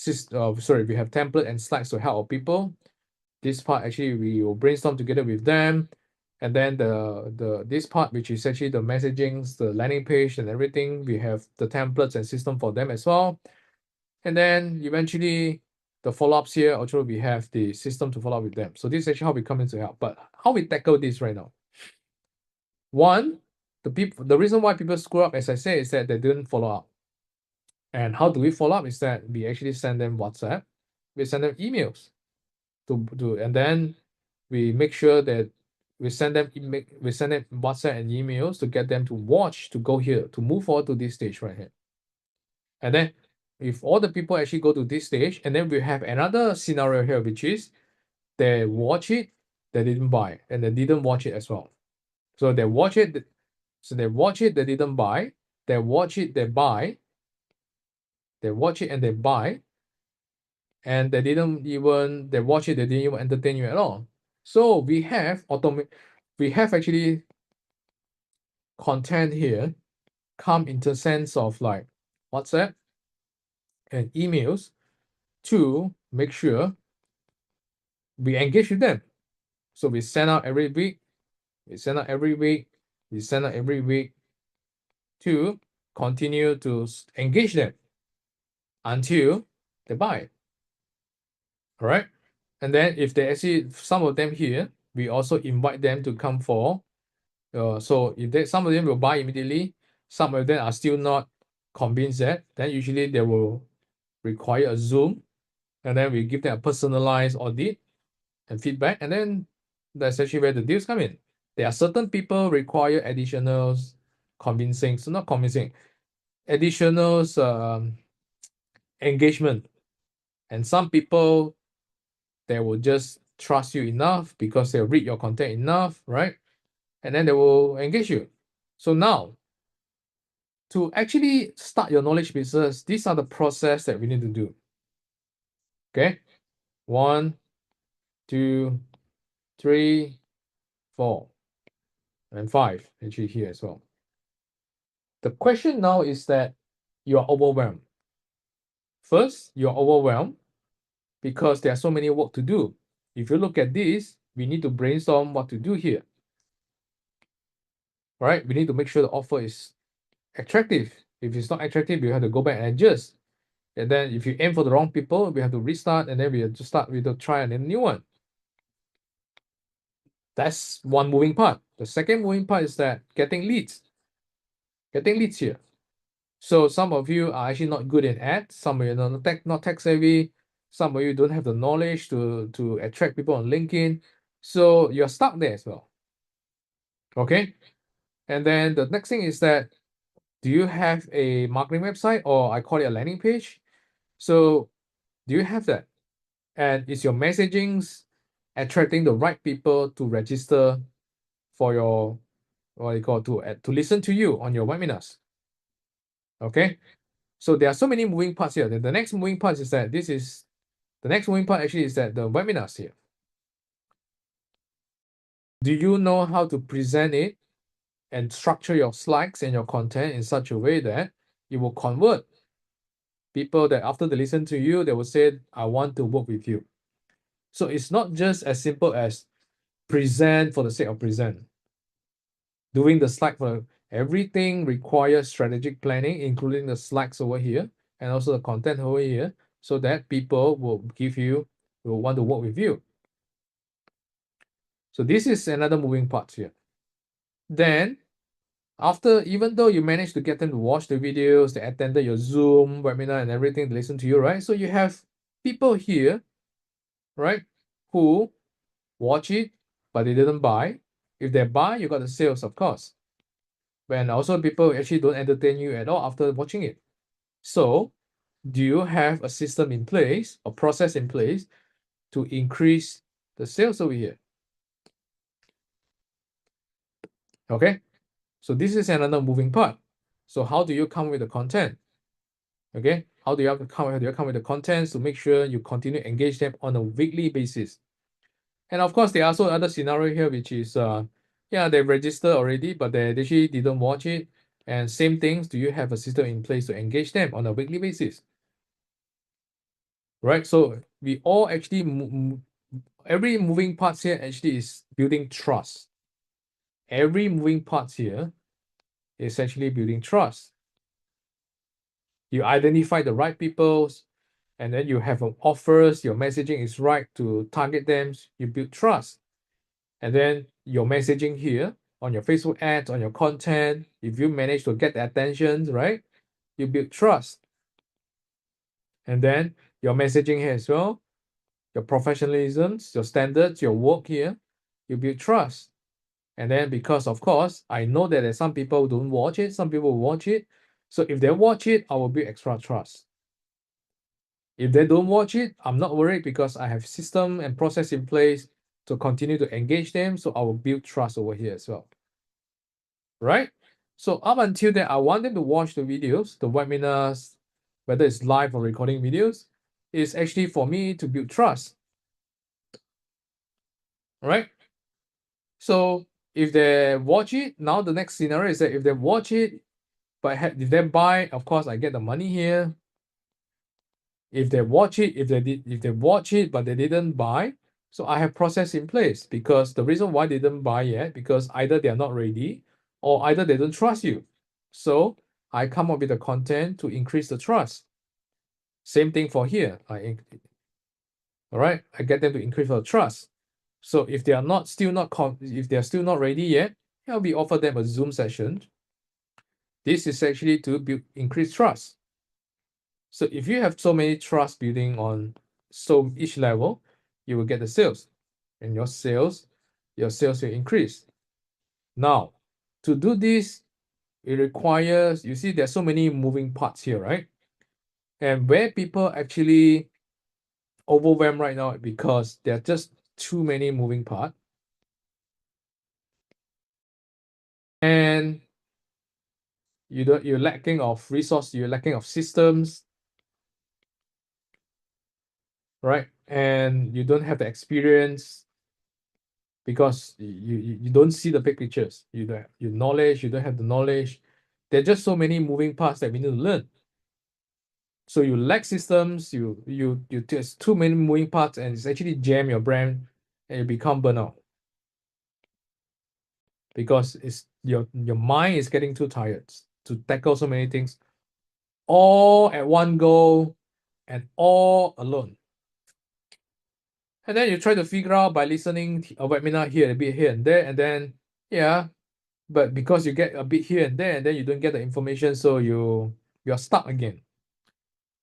we have template and slides to help people. This part actually we will brainstorm together with them. And then this part, which is actually the messagings, the landing page and everything, we have the templates and system for them as well. And then eventually the follow-ups here, also we have the system to follow up with them. So this is actually how we come in to help. But how we tackle this right now? One, the reason why people screw up, as I say, is that they didn't follow up. And how do we follow up? Is that we actually send them WhatsApp, we send them emails, and then we make sure that we send them WhatsApp and emails to get them to watch, to go here, to move forward to this stage right here. And then if all the people actually go to this stage, and then we have another scenario here, which is they watch it, they didn't buy, and they didn't watch it as well. So they watch it, they didn't buy. They watch it, they buy. They watch it and they buy. And they watch it, they didn't even entertain you at all. So we have we have actually content here come in the sense of like WhatsApp and emails to make sure we engage with them. So we send out every week, we send out every week, we send out every week to continue to engage them until they buy. All right. And then if they actually, some of them here, we also invite them to come for. So if they, some of them will buy immediately, some of them are still not convinced yet, then usually they will require a Zoom, and then we give them a personalized audit and feedback, and then that's actually where the deals come in. There are certain people require additional convincing, so not convincing, additional engagement, and some people they will just trust you enough because they'll read your content enough, right? And then they will engage you. So now, to actually start your knowledge business, these are the process that we need to do. Okay, 1, 2, 3, 4, and 5 actually here as well. The question now is that you are overwhelmed. First, you're overwhelmed because there are so many work to do. If you look at this, we need to brainstorm what to do here. Right? We need to make sure the offer is attractive. If it's not attractive, you have to go back and adjust. And then if you aim for the wrong people, we have to restart, and then we have to start with a try and a new one. That's one moving part. The second moving part is that getting leads. Getting leads here. So some of you are actually not good in ads. Some of you are not tech savvy. Some of you don't have the knowledge to attract people on LinkedIn. So you're stuck there as well. Okay. And then the next thing is that, do you have a marketing website, or I call it a landing page? So do you have that? And is your messaging attracting the right people to register for your, what you call, to listen to you on your webinars? Okay. So there are so many moving parts here. The next moving part is that the next moving part actually is that the webinars here. Do you know how to present it and structure your slides and your content in such a way that it will convert people that after they listen to you, they will say, I want to work with you. So it's not just as simple as present for the sake of present. Doing the slide for everything requires strategic planning, including the slides over here and also the content over here, so that people will want to work with you. So this is another moving part here. Then after, even though you managed to get them to watch the videos, they attended your Zoom webinar and everything, they listen to you, right? So you have people here, right, who watch it, but they didn't buy. If they buy, you got the sales, of course. And also people actually don't entertain you at all after watching it. So do you have a system in place, a process in place to increase the sales over here? Okay, so this is another moving part. So how do you come with the content? Okay, how do you come with the content to make sure you continue to engage them on a weekly basis? And of course, there are also other scenario here, which is yeah, they registered already, but they actually didn't watch it. And same things, do you have a system in place to engage them on a weekly basis? Right, so we all actually every moving parts here actually is building trust. Every moving parts here is actually building trust. You identify the right people, and then you have offers, your messaging is right to target them, you build trust. And then your messaging here on your Facebook ads, on your content, if you manage to get the attention, right, you build trust. And then your messaging here as well, your professionalism, your standards, your work here, you build trust. And then because, of course, I know that some people don't watch it, some people watch it. So if they watch it, I will build extra trust. If they don't watch it, I'm not worried because I have system and process in place to continue to engage them. So I will build trust over here as well. Right? So up until then, I want them to watch the videos, the webinars, whether it's live or recording videos, is actually for me to build trust. Right? So if they watch it, now the next scenario is that if they watch it, but if they buy, of course, I get the money here. If they watch it, if they watch it, but they didn't buy, so I have process in place, because the reason why they didn't buy yet, because either they are not ready or either they don't trust you. So I come up with the content to increase the trust. Same thing for here. All right, I get them to increase the trust. So if they are if they are still not ready yet, I'll be offer them a Zoom session. This is actually to increase trust. So if you have so many trust building on each level, you will get the sales, and your sales will increase. Now, to do this, it requires, you see, there's so many moving parts here, right? And where people actually overwhelmed right now, because there are just too many moving parts. And you're lacking of resource, you're lacking of systems, right? And you don't have the experience, because you don't see the big pictures. You don't have your knowledge, you don't have the knowledge. There are just so many moving parts that we need to learn. So you lack systems, you there's too many moving parts, and it's actually jam your brain, and you become burnout. Because it's your mind is getting too tired to tackle so many things all at one go and all alone. And then you try to figure out by listening a webinar here, a bit here and there, and then but because you get a bit here and there, and then you don't get the information, so you're stuck again.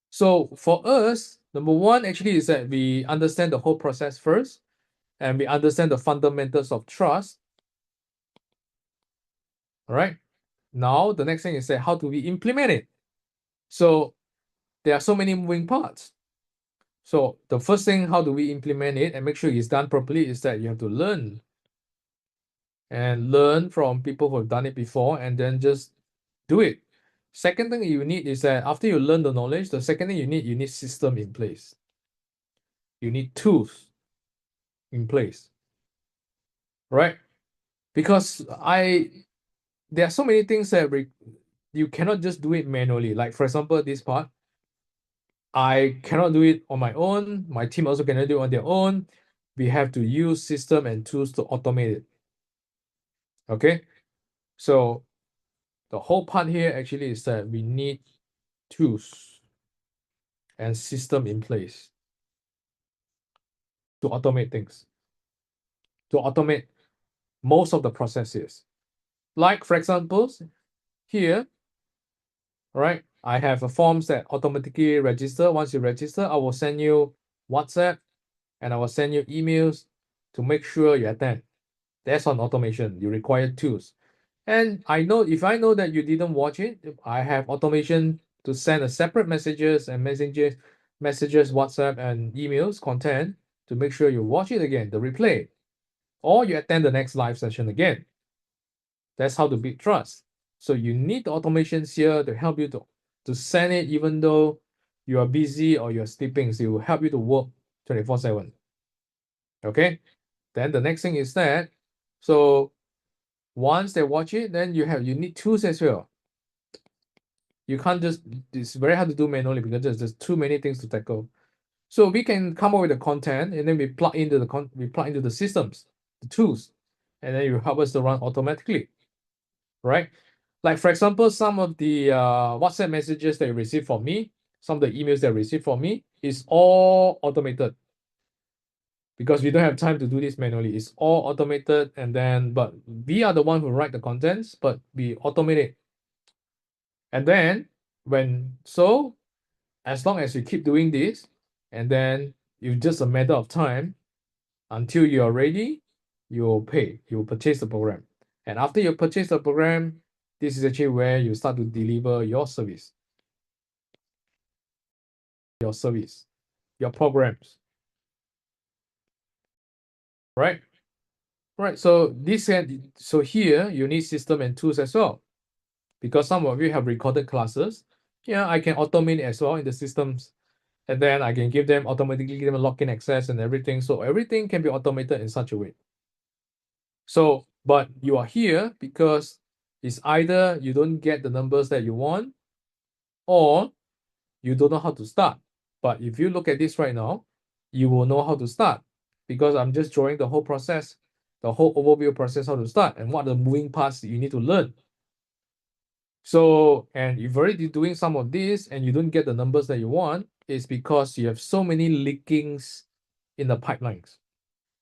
So for us, number one actually is that we understand the whole process first, and we understand the fundamentals of trust. All right. Now the next thing is that how do we implement it? So there are so many moving parts. So the first thing, how do we implement it and make sure it's done properly, is that you have to learn. And learn from people who have done it before, and then just do it. Second thing you need is that after you learn the knowledge, the second thing you need system in place. You need tools in place, right? Because there are so many things that you cannot just do it manually. Like for example, this part, I cannot do it on my own. My team also cannot do it on their own. We have to use system and tools to automate it. Okay, so the whole part here actually is that we need tools and system in place to automate things, to automate most of the processes. Like for example, here, right, I have a forms that automatically register. Once you register, I will send you WhatsApp and I will send you emails to make sure you attend. That's on automation. You require tools. And I know if I know that you didn't watch it, I have automation to send a separate messages, WhatsApp and emails content to make sure you watch it again, the replay, or you attend the next live session again. That's how to build trust. So you need the automations here to help you to send it even though you are busy or you're sleeping. So it will help you to work 24/7. Okay. Then the next thing is that, so once they watch it, then you need tools as well. You can't just, it's very hard to do manually because there's too many things to tackle. So we can come up with the content, and then we plug into the systems, the tools, and then you help us to run automatically, right? Like for example, some of the WhatsApp messages that you receive from me, some of the emails that you receive from me is all automated, because we don't have time to do this manually. It's all automated, and then but we are the one who write the contents, but we automate it. And then as long as you keep doing this, and then it's just a matter of time until you are ready, you'll pay, you'll purchase the program. And after you purchase the program, this is actually where you start to deliver your service, your programs. Right? Right. So here you need system and tools as well. Because some of you have recorded classes. Yeah, I can automate it as well in the systems. And then I can automatically give them login access and everything. So everything can be automated in such a way. So But you are here because it's either you don't get the numbers that you want, or you don't know how to start. But if you look at this right now, you will know how to start, because I'm just drawing the whole process, the whole overview process, how to start and what are the moving parts you need to learn. So, and you've already doing some of this and you don't get the numbers that you want, is because you have so many leakings in the pipelines.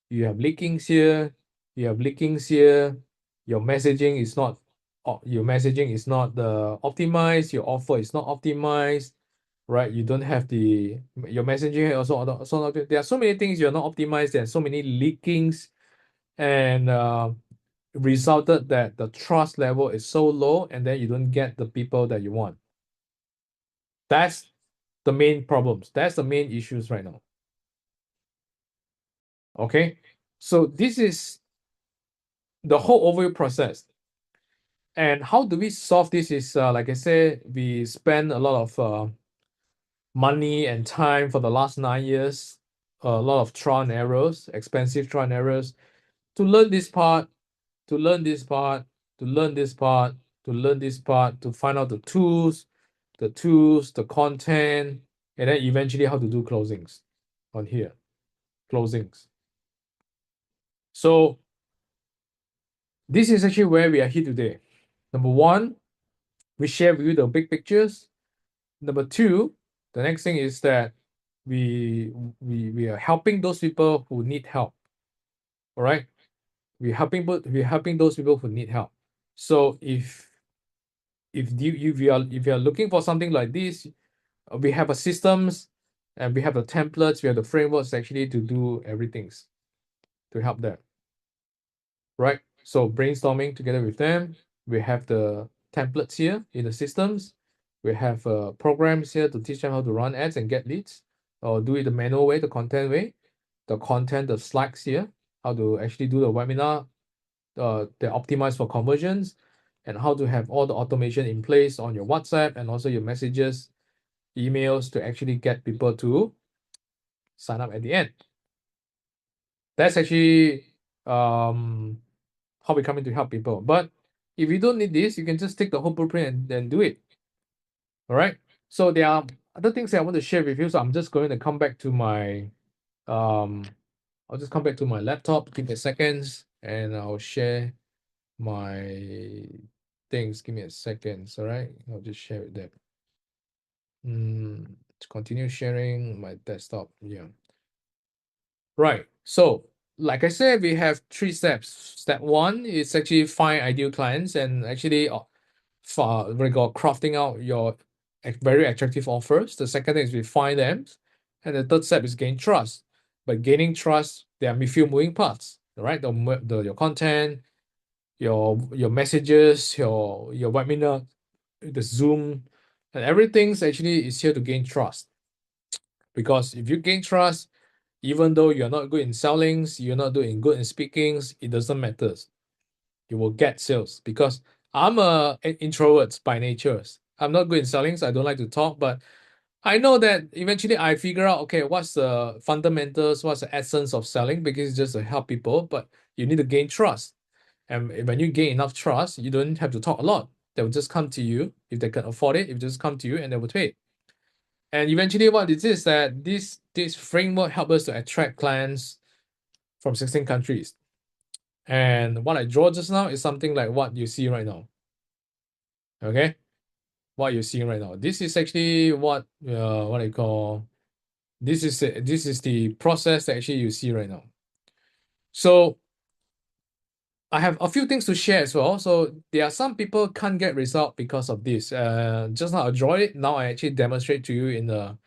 You have leakings here, you have leakings here, your messaging is not optimized, your offer is not optimized, right? You don't have your messaging also there are so many things you're not optimized, and so many leakings, and resulted that the trust level is so low, and then you don't get the people that you want. That's the main problems. That's the main issues right now. Okay, so this is the whole overview process. And how do we solve this is, like I said, we spend a lot of money and time for the last 9 years, a lot of trial and errors, expensive trial and errors, to learn this part, to learn this part, to learn this part, to learn this part, to find out the tools, the content, and then eventually how to do closings on here, closings. So this is actually where we are here today. Number one, we share with you the big pictures. Number two, the next thing is that we are helping those people who need help. All right, we're helping those people who need help. So if you are looking for something like this, we have a systems, and we have the templates, we have the frameworks actually to do everything to help them. Right? So brainstorming together with them, we have the templates here in the systems. We have programs here to teach them how to run ads and get leads, or do it the manual way, the content way. The content, the slides here, how to actually do the webinar, they're optimized for conversions, and how to have all the automation in place on your WhatsApp and also your messages, emails, to actually get people to sign up at the end. That's actually how we come in to help people. But if you don't need this, you can just take the whole blueprint and then do it. All right. So there are other things that I want to share with you. So I'm just going to come back to my I'll just come back to my laptop. Give me a second, and I'll share my things. Give me a second. All right. I'll just share with them. To continue sharing my desktop. Yeah. Right. So, like I said, we have 3 steps. Step 1 is actually find ideal clients and actually crafting out your very attractive offers. The second thing is we find them, and the third step is gain trust. But gaining trust, there are a few moving parts, right? Your content, your messages, your webinar, the Zoom, and everything's actually is here to gain trust. Because if you gain trust, even though you're not good in sellings, you're not doing good in speakings, it doesn't matter. You will get sales, because I'm an introvert by nature. I'm not good in sellings. I don't like to talk, but I know that eventually I figure out, okay, what's the fundamentals, what's the essence of selling, because it's just to help people, but you need to gain trust. And when you gain enough trust, you don't have to talk a lot. They will just come to you if they can afford it. If just come to you and they will pay. And eventually, what it is that this framework helps us to attract clients from 16 countries. And what I draw just now is something like what you see right now. Okay, what you're seeing right now. This is actually what I call. This is the process that actually you see right now. So I have a few things to share as well. So there are some people can't get result because of this. Just now I draw it. Now I actually demonstrate to you in a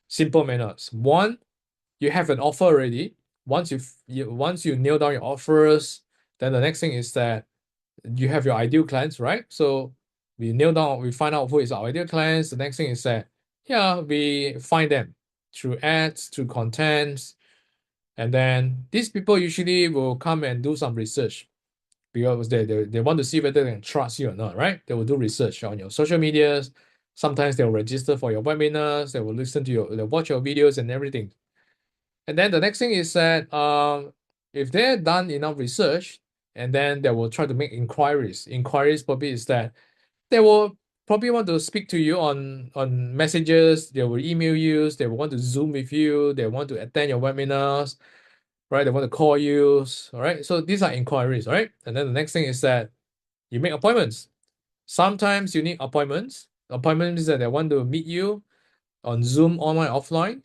simple manners. One, you have an offer already. Once you nail down your offers, then the next thing is that you have your ideal clients, right? So we find out who is our ideal clients. The next thing is that, yeah, we find them through ads, through contents, and then these people usually will come and do some research, because they want to see whether they can trust you or not, right? They will do research on your social medias. Sometimes they'll register for your webinars. They will they'll watch your videos and everything. And then the next thing is that if they're done enough research, and then they will try to make inquiries. Inquiries probably is that they will probably want to speak to you on messages, they will email you, they will want to Zoom with you, they want to attend your webinars, right? They want to call you, all right? So these are inquiries, right? And then the next thing is that you make appointments. Sometimes you need appointments. Appointments is that they want to meet you on Zoom, online, offline.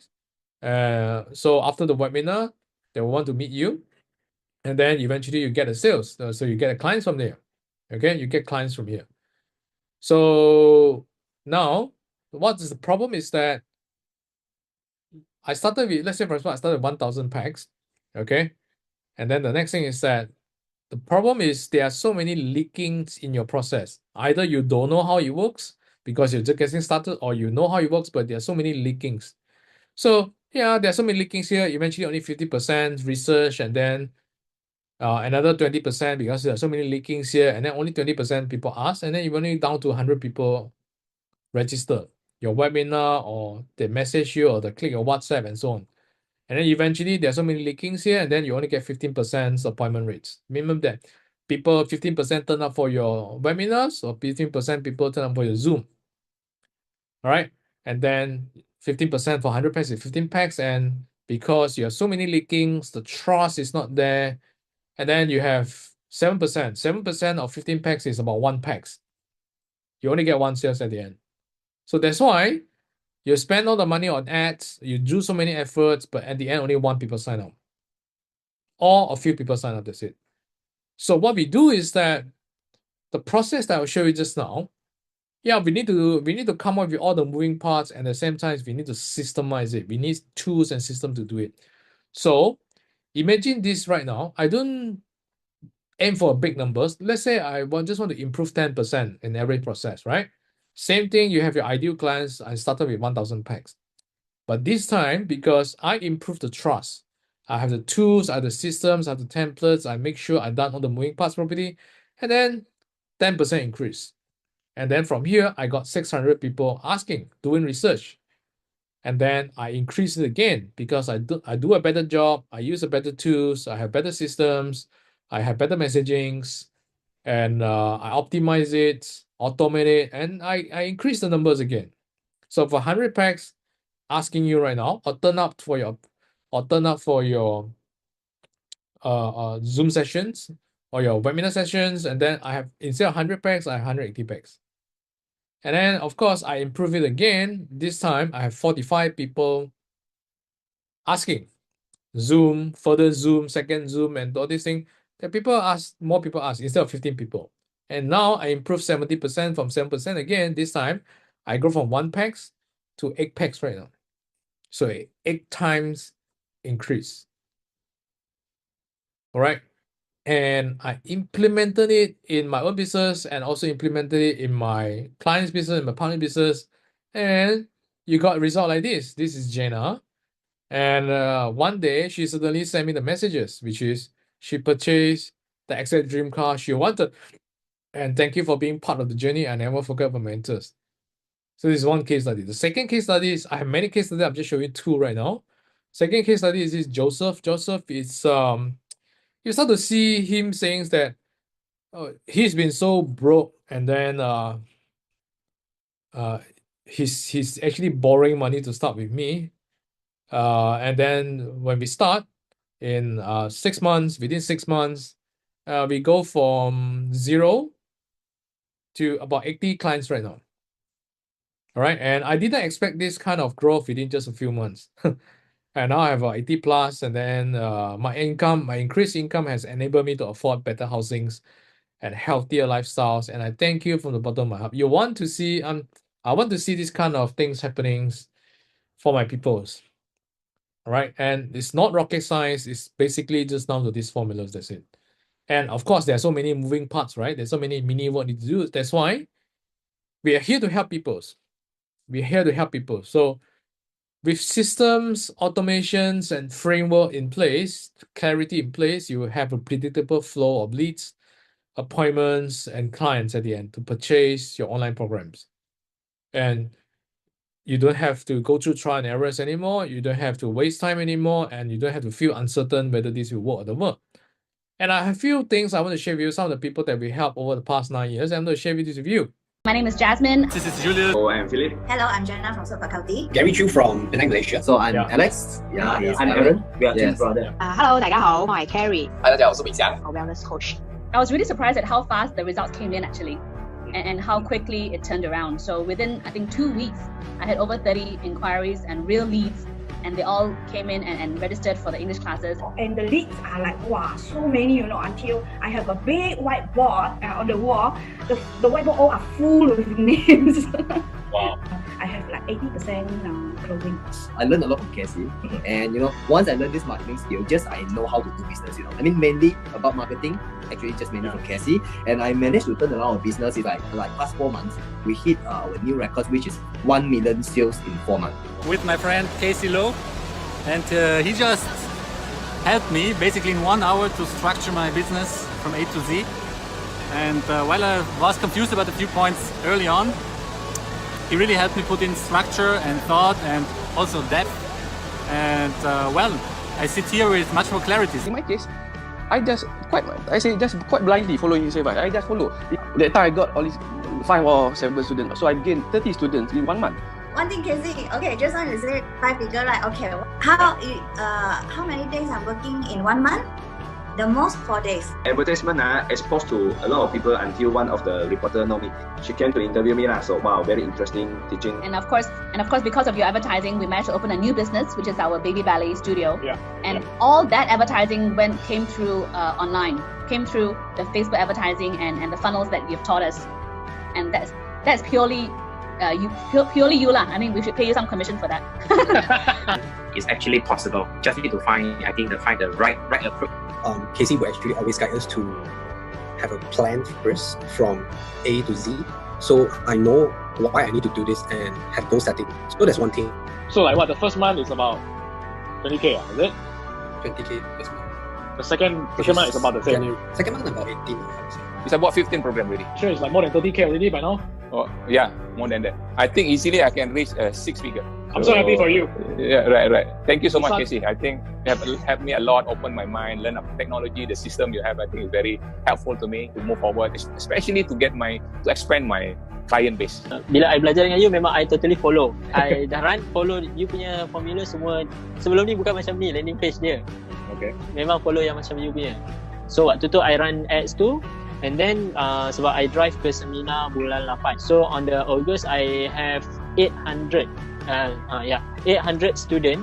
So after the webinar, they will want to meet you, and then eventually you get a sales. So you get a clients from there. Okay, you get clients from here. So now, what is the problem is that I started with, let's say for example, I started 1,000 packs, okay? And then the next thing is that the problem is there are so many leakings in your process. Either you don't know how it works because you're just getting started, or you know how it works, but there are so many leakings. So yeah, there are so many leakings here. Eventually only 50% research, and then another 20% because there are so many leakings here, and then only 20% people ask, and then you're only down to 100 people register your webinar, or they message you, or they click your WhatsApp and so on. And then eventually there's so many leakings here, and then you only get 15% appointment rates. Minimum that people 15% turn up for your webinars, or 15% people turn up for your Zoom. All right. And then 15% for 100 packs is 15 packs. And because you have so many leakings, the trust is not there. And then you have 7%. 7% of 15 packs is about 1 packs. You only get 1 sales at the end. So that's why you spend all the money on ads, you do so many efforts, but at the end, only 1 people sign up. Or a few people sign up, that's it. So what we do is that the process that I'll show you just now, yeah, we need to come up with all the moving parts, and at the same time, we need to systemize it. We need tools and systems to do it. So imagine this right now. I don't aim for big numbers. Let's say I just want to improve 10% in every process, right? Same thing, you have your ideal clients. I started with 1,000 packs. But this time, because I improved the trust, I have the tools, I have the systems, I have the templates, I make sure I've done all the moving parts properly, and then 10% increase. And then from here, I got 600 people asking, doing research. And then I increase it again because I do a better job, I use a better tools, I have better systems, I have better messagings, and I optimize it, automate it, and I increase the numbers again. So for 100 packs, asking you right now, or turn up for your Zoom sessions or your webinar sessions, and then I have, instead of 100 packs, I have 180 packs. And then of course I improve it again. This time I have 45 people asking. Zoom, further Zoom, second Zoom, and all these things. That more people ask instead of 15 people. And now I improve 70% from 7% again. This time I go from 1 packs to 8 packs right now. So 8 times increase. All right. And I implemented it in my own business, and also implemented it in my client's business, in my partner business. And you got a result like this. This is Jenna. And one day she suddenly sent me the messages, which is she purchased the exact dream car she wanted. And thank you for being part of the journey. I never forget about my mentors. So this is one case study. The second case study is, I have many case studies. I'm just showing you 2 right now. Second case study is this Joseph. Joseph is you start to see him saying that he's been so broke, and then he's actually borrowing money to start with me. And then when we start in 6 months, within 6 months, we go from 0 to about 80 clients right now. All right, and I didn't expect this kind of growth within just a few months. And now I have 80 plus, and then my increased income has enabled me to afford better housings and healthier lifestyles. And I thank you from the bottom of my heart. I want to see this kind of things happening for my peoples. All right, and it's not rocket science. It's basically just down to these formulas. That's it. And of course, there are so many moving parts, right? There's so many mini what need to do. That's why we are here to help peoples. We're here to help people. So with systems, automations, and framework in place, clarity in place, you will have a predictable flow of leads, appointments, and clients at the end to purchase your online programs. And you don't have to go through trial and errors anymore. You don't have to waste time anymore, and you don't have to feel uncertain whether this will work or not work. And I have a few things I want to share with you, some of the people that we helped over the past 9 years. I'm going to share this with you. My name is Jasmine. This is Julius. Oh, I'm Philip. Hello, I'm Jenna from South Faculty. Gary Chu from Penang, Malaysia. So I'm Yeah. Alex. Yeah, he's I'm Aaron. We are twin Yes. brother. Hello，大家好，我係 Carrie，嗨，大家好，我是米翔。 wellness coach。 I was really surprised at how fast the results came in actually, and how quickly it turned around. So within, I think, 2 weeks, I had over 30 inquiries and real leads, and they all came in and registered for the English classes. And the leads are like, wow, so many, you know, until I have a big whiteboard on the wall. The whiteboard all are full with names. Wow. I have like 80% closing. I learned a lot from Cassie, and once I learned this marketing skill, just I know how to do business. I mean, mainly about marketing. Actually, just mainly from Cassie, and I managed to turn around our business in like past 4 months. We hit our new records, which is 1 million sales in 4 months. With my friend Casey Lowe, and he just helped me basically in 1 hour to structure my business from A to Z. And while I was confused about a few points early on, he really helped me put in structure and thought and also depth. And well, I sit here with much more clarity. In my case, I just quite blindly following his advice. I just follow. That time I got all these 5 or 7 students, so I gained 30 students in 1 month. One thing, Casey. Okay, just want to say 5 figure, right? Okay, how many days I'm working in 1 month? The most 4 days. Advertisement exposed to a lot of people until one of the reporter know me. She came to interview me so wow, very interesting teaching. And of course, because of your advertising, we managed to open a new business, which is our Baby Ballet Studio. Yeah. And all that advertising came through online, came through the Facebook advertising and the funnels that you've taught us. And that's purely you lah. I mean, we should pay you some commission for that. It's actually possible. Just need to find the right approach. Casey will actually always guide us to have a plan first from A to Z. So I know why I need to do this and have goal setting. So that's one thing. So like what, the first month is about 20K, is it? 20K first month. The second month is about the same. Second month about 18. I would say. It's about 15 program already. Sure, it's like more than 30K already by now. Oh, yeah, more than that. I think easily I can reach 6 figure. I'm so happy for you. Yeah, right. Thank you so much, It's Casey. I think you have helped me a lot, open my mind, learn about technology, the system you have. I think is very helpful to me to move forward, especially to expand my client base. Bila I belajar dengan you, memang I totally follow. I dah follow you punya formula semua. Sebelum ni bukan macam ni landing page dia. Okay. Memang follow yang macam you punya. So waktu tu I run ads tu. And then sebab I drive ke seminar bulan 8. So on the August I have 800 student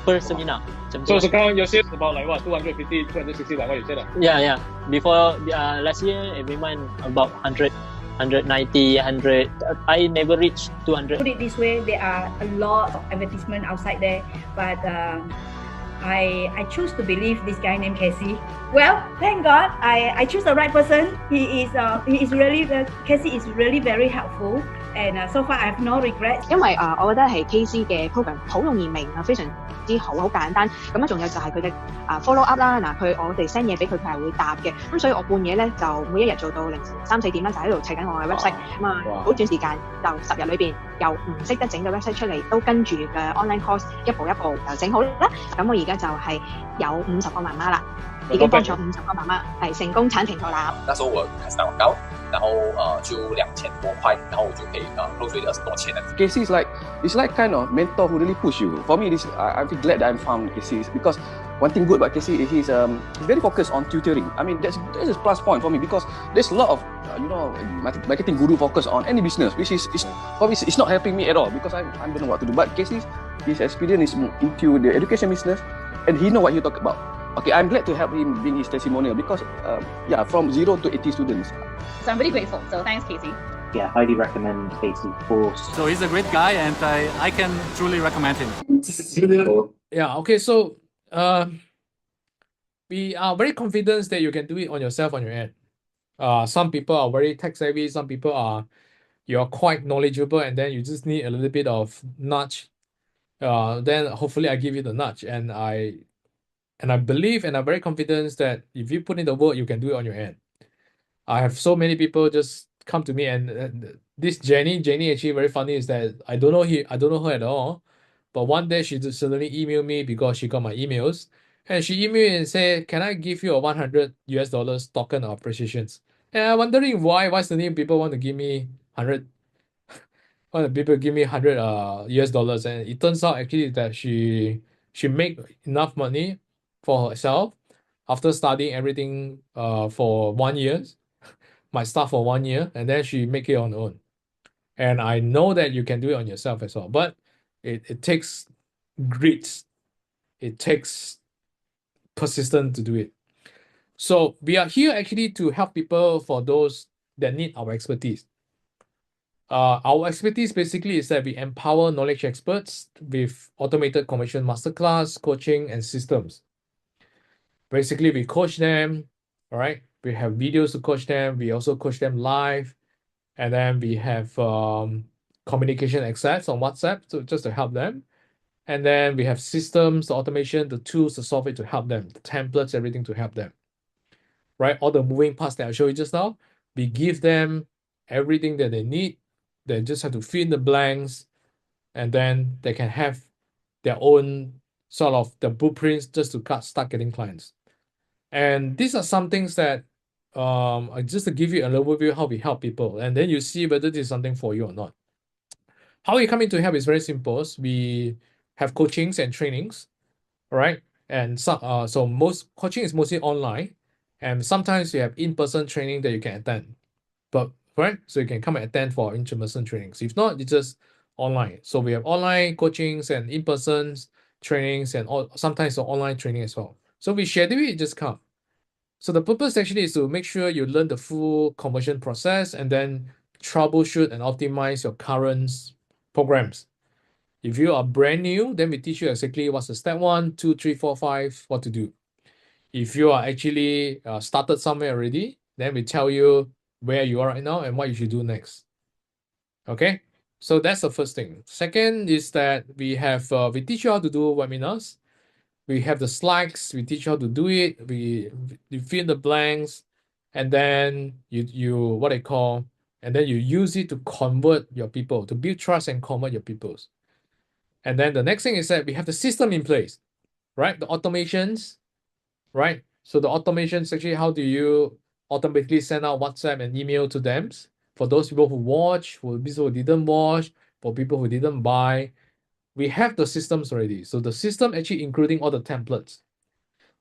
per seminar. So sekarang your sales about like what, 250, 260 like what you said? Yeah. Before last year every month about 100, 190, 100. I never reached 200. Put it this way, there are a lot of advertisement outside there, but I choose to believe this guy named Casey. Well, thank God, I choose the right person. Casey is really very helpful, and so far I have no regrets. 因為我覺得係 KC 嘅 program 好容易明啊，非常之好，好簡單。咁啊，仲有就係佢嘅follow up 啦。嗱，我哋 send 嘢俾佢，佢係會答嘅。咁所以我半夜咧就每一日做到凌晨3、4點啦，就喺度砌緊我嘅 website。咁啊，好短時間就10日裏邊由唔識得整嘅 website 出嚟，都跟住嘅 online course 一步一步就整好啦。咁我而家就係有50個媽媽啦，已經幫咗50個媽媽係成功產平台啦。那时候我开始打广告，然后就2000多块，然后我就可以close 20多千的。Casey is like kind of mentor who really push you. For me, I'm glad that I found Casey because one thing good about Casey is he's very focused on tutoring. I mean, that's a plus point for me because there's a lot of marketing guru focus on any business, which is for me it's not helping me at all because I don't know what to do. But Casey, his experience is into the education business, and he know what he talk about. Okay, I'm glad to help him bring his testimonial because from 0 to 80 students. So I'm really grateful. So thanks, Casey. Yeah, highly recommend Casey's course. So he's a great guy, and I can truly recommend him. Yeah, okay, so we are very confident that you can do it on yourself on your end. Some people are very tech savvy, some people you're quite knowledgeable, and then you just need a little bit of nudge. Then hopefully I give you the nudge, and I believe and I'm very confident that if you put in the work, you can do it on your end. I have so many people just come to me, and this Jenny actually very funny is that I don't know her at all, but one day she just suddenly emailed me because she got my emails, And she emailed me and said, "Can I give you a $100 token of appreciations?" And I'm wondering why suddenly people want to give me 100. Why the people give me 100 US dollars? And it turns out actually that she make enough money for herself after studying everything for 1 year, my stuff for 1 year, and then she make it on her own. And I know that you can do it on yourself as well, but it takes grit, it takes persistence to do it. So we are here actually to help people for those that need our expertise. Our expertise basically is that we empower knowledge experts with automated conversion masterclass, coaching, and systems. Basically, we coach them, all right? We have videos to coach them. We also coach them live. And then we have communication access on WhatsApp just to help them. And then we have systems, the automation, the tools, the software to help them, the templates, everything to help them, right? All the moving parts that I showed you just now, we give them everything that they need. They just have to fill in the blanks, and then they can have their own sort of the blueprints just to start getting clients. And these are some things that just to give you an overview how we help people, and then you see whether this is something for you or not. How we come in to help is very simple. We have coachings and trainings, right? And so most coaching is mostly online, and sometimes you have in-person training that you can attend. But right, so you can come and attend for in-person trainings. If not, it's just online. So we have online coachings and in-person trainings, and sometimes online training as well. So we schedule it, just come. So the purpose actually is to make sure you learn the full conversion process and then troubleshoot and optimize your current programs. If you are brand new, then we teach you exactly what's the step 1, 2, 3, 4, 5, what to do. If you are actually started somewhere already, then we tell you where you are right now and what you should do next. Okay, so that's the first thing. Second is that we teach you how to do webinars. We have the slides. We teach you how to do it. You fill in the blanks, and then you and then you use it to convert your people, to build trust and convert your peoples. And then the next thing is that we have the system in place, right? The automations, right? So the automations actually, how do you automatically send out WhatsApp and email to them for those people who watch, for people who didn't watch, for people who didn't buy. We have the systems already. So the system actually including all the templates.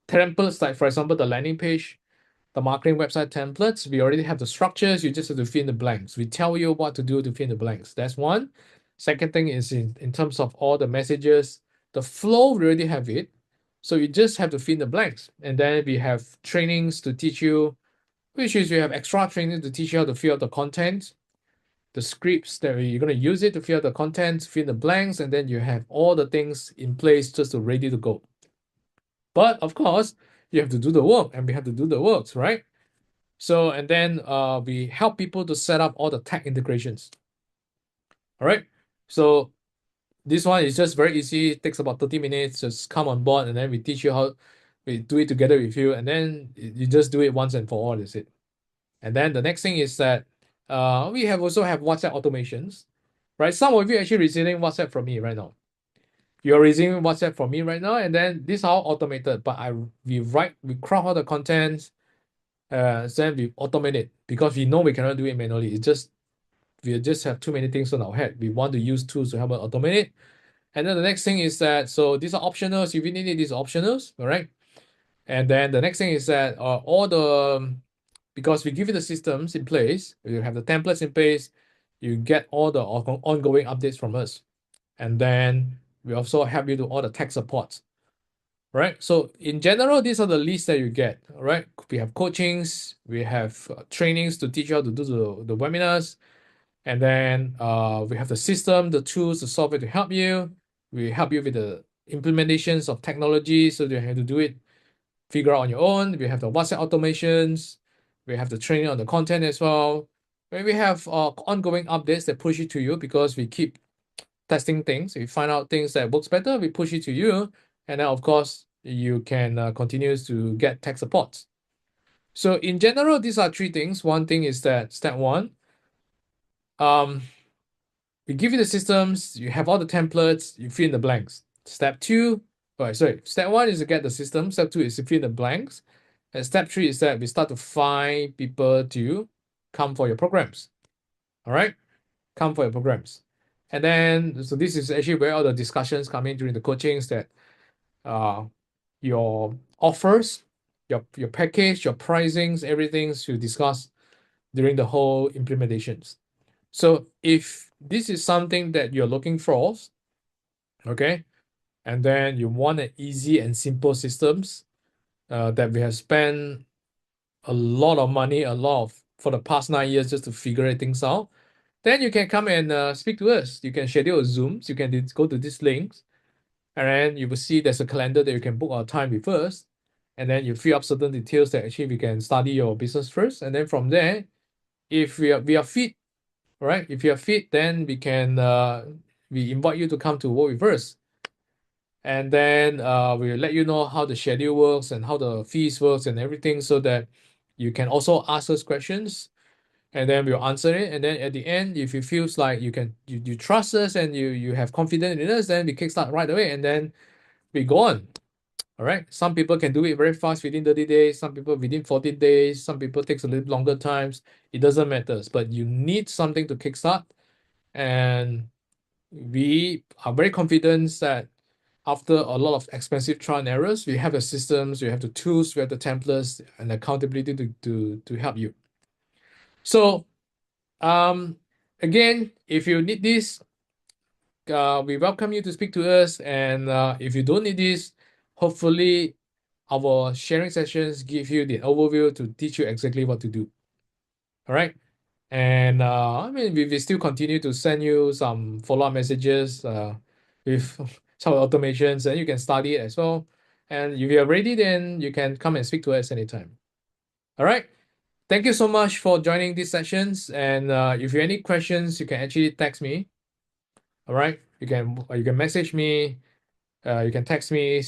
Templates like, for example, the landing page, the marketing website templates, we already have the structures. You just have to fill in the blanks. We tell you what to do to fill in the blanks. That's one. Second thing is in terms of all the messages, the flow, we already have it. So you just have to fill in the blanks. And then we have trainings to teach you, which is we have extra training to teach you how to fill out the content, the scripts that you're going to use it to fill out the content, fill in the blanks, and then you have all the things in place just to ready to go. But of course, you have to do the work, and we have to do the works, right? So, and then we help people to set up all the tech integrations. All right. So this one is just very easy. It takes about 30 minutes. Just come on board, and then we teach you how we do it together with you, and then you just do it once and for all. Is it? And then the next thing is that we also have WhatsApp automations, right? Some of you actually receiving WhatsApp from me right now. You're receiving WhatsApp from me right now, and then these are all automated. But we craft all the contents, then we automate it because we know we cannot do it manually. We just have too many things on our head. We want to use tools to help us automate it. And then the next thing is that, so these are optionals. If you need it, these are optionals, all right? And then the next thing is that because we give you the systems in place, you have the templates in place, you get all the ongoing updates from us. And then we also help you do all the tech supports, right? So in general, these are the lists that you get, right? We have coachings, we have trainings to teach you how to do the webinars, and then we have the system, the tools, the software to help you. We help you with the implementations of technology, so you have to do it, figure out on your own. We have the WhatsApp automations. We have the training on the content as well. We have ongoing updates that push it to you because we keep testing things. We find out things that works better, we push it to you. And then, of course, you can continue to get tech support. So in general, these are three things. One thing is that step 1, we give you the systems, you have all the templates, you fill in the blanks. Step 2, All right, so step 1 is to get the system. Step 2 is to fill in the blanks. And step 3 is that we start to find people to come for your programs. All right, come for your programs. And then, so this is actually where all the discussions come in during the coachings, that your offers, your package, your pricings, everything to discuss during the whole implementations. So if this is something that you're looking for, okay, and then you want an easy and simple systems that we have spent a lot of money, for the past 9 years just to figure things out, then you can come and speak to us. You can schedule a Zooms. You can go to these links, and then you will see there's a calendar that you can book our time with us, and then you fill up certain details that actually we can study your business first, and then from there, if we are fit, right? If you are fit, then we invite you to come to work with us, and then we'll let you know how the schedule works and how the fees works and everything, so that you can also ask us questions, and then we'll answer it. And then at the end, if it feels like you trust us and you have confidence in us, then we kickstart right away, and then we go on. All right. Some people can do it very fast within 30 days. Some people within 14 days. Some people takes a little longer times. It doesn't matter. But you need something to kickstart. And we are very confident that after a lot of expensive trial and errors, we have the systems, we have the tools, we have the templates and accountability to help you. So again, if you need this, we welcome you to speak to us. And if you don't need this, hopefully our sharing sessions give you the overview to teach you exactly what to do. All right. And I mean, we still continue to send you some follow-up messages with some automations, and you can study it as well. And if you're ready, then you can come and speak to us anytime. All right. Thank you so much for joining these sessions. And if you have any questions, you can actually text me. All right. You can message me. You can text me.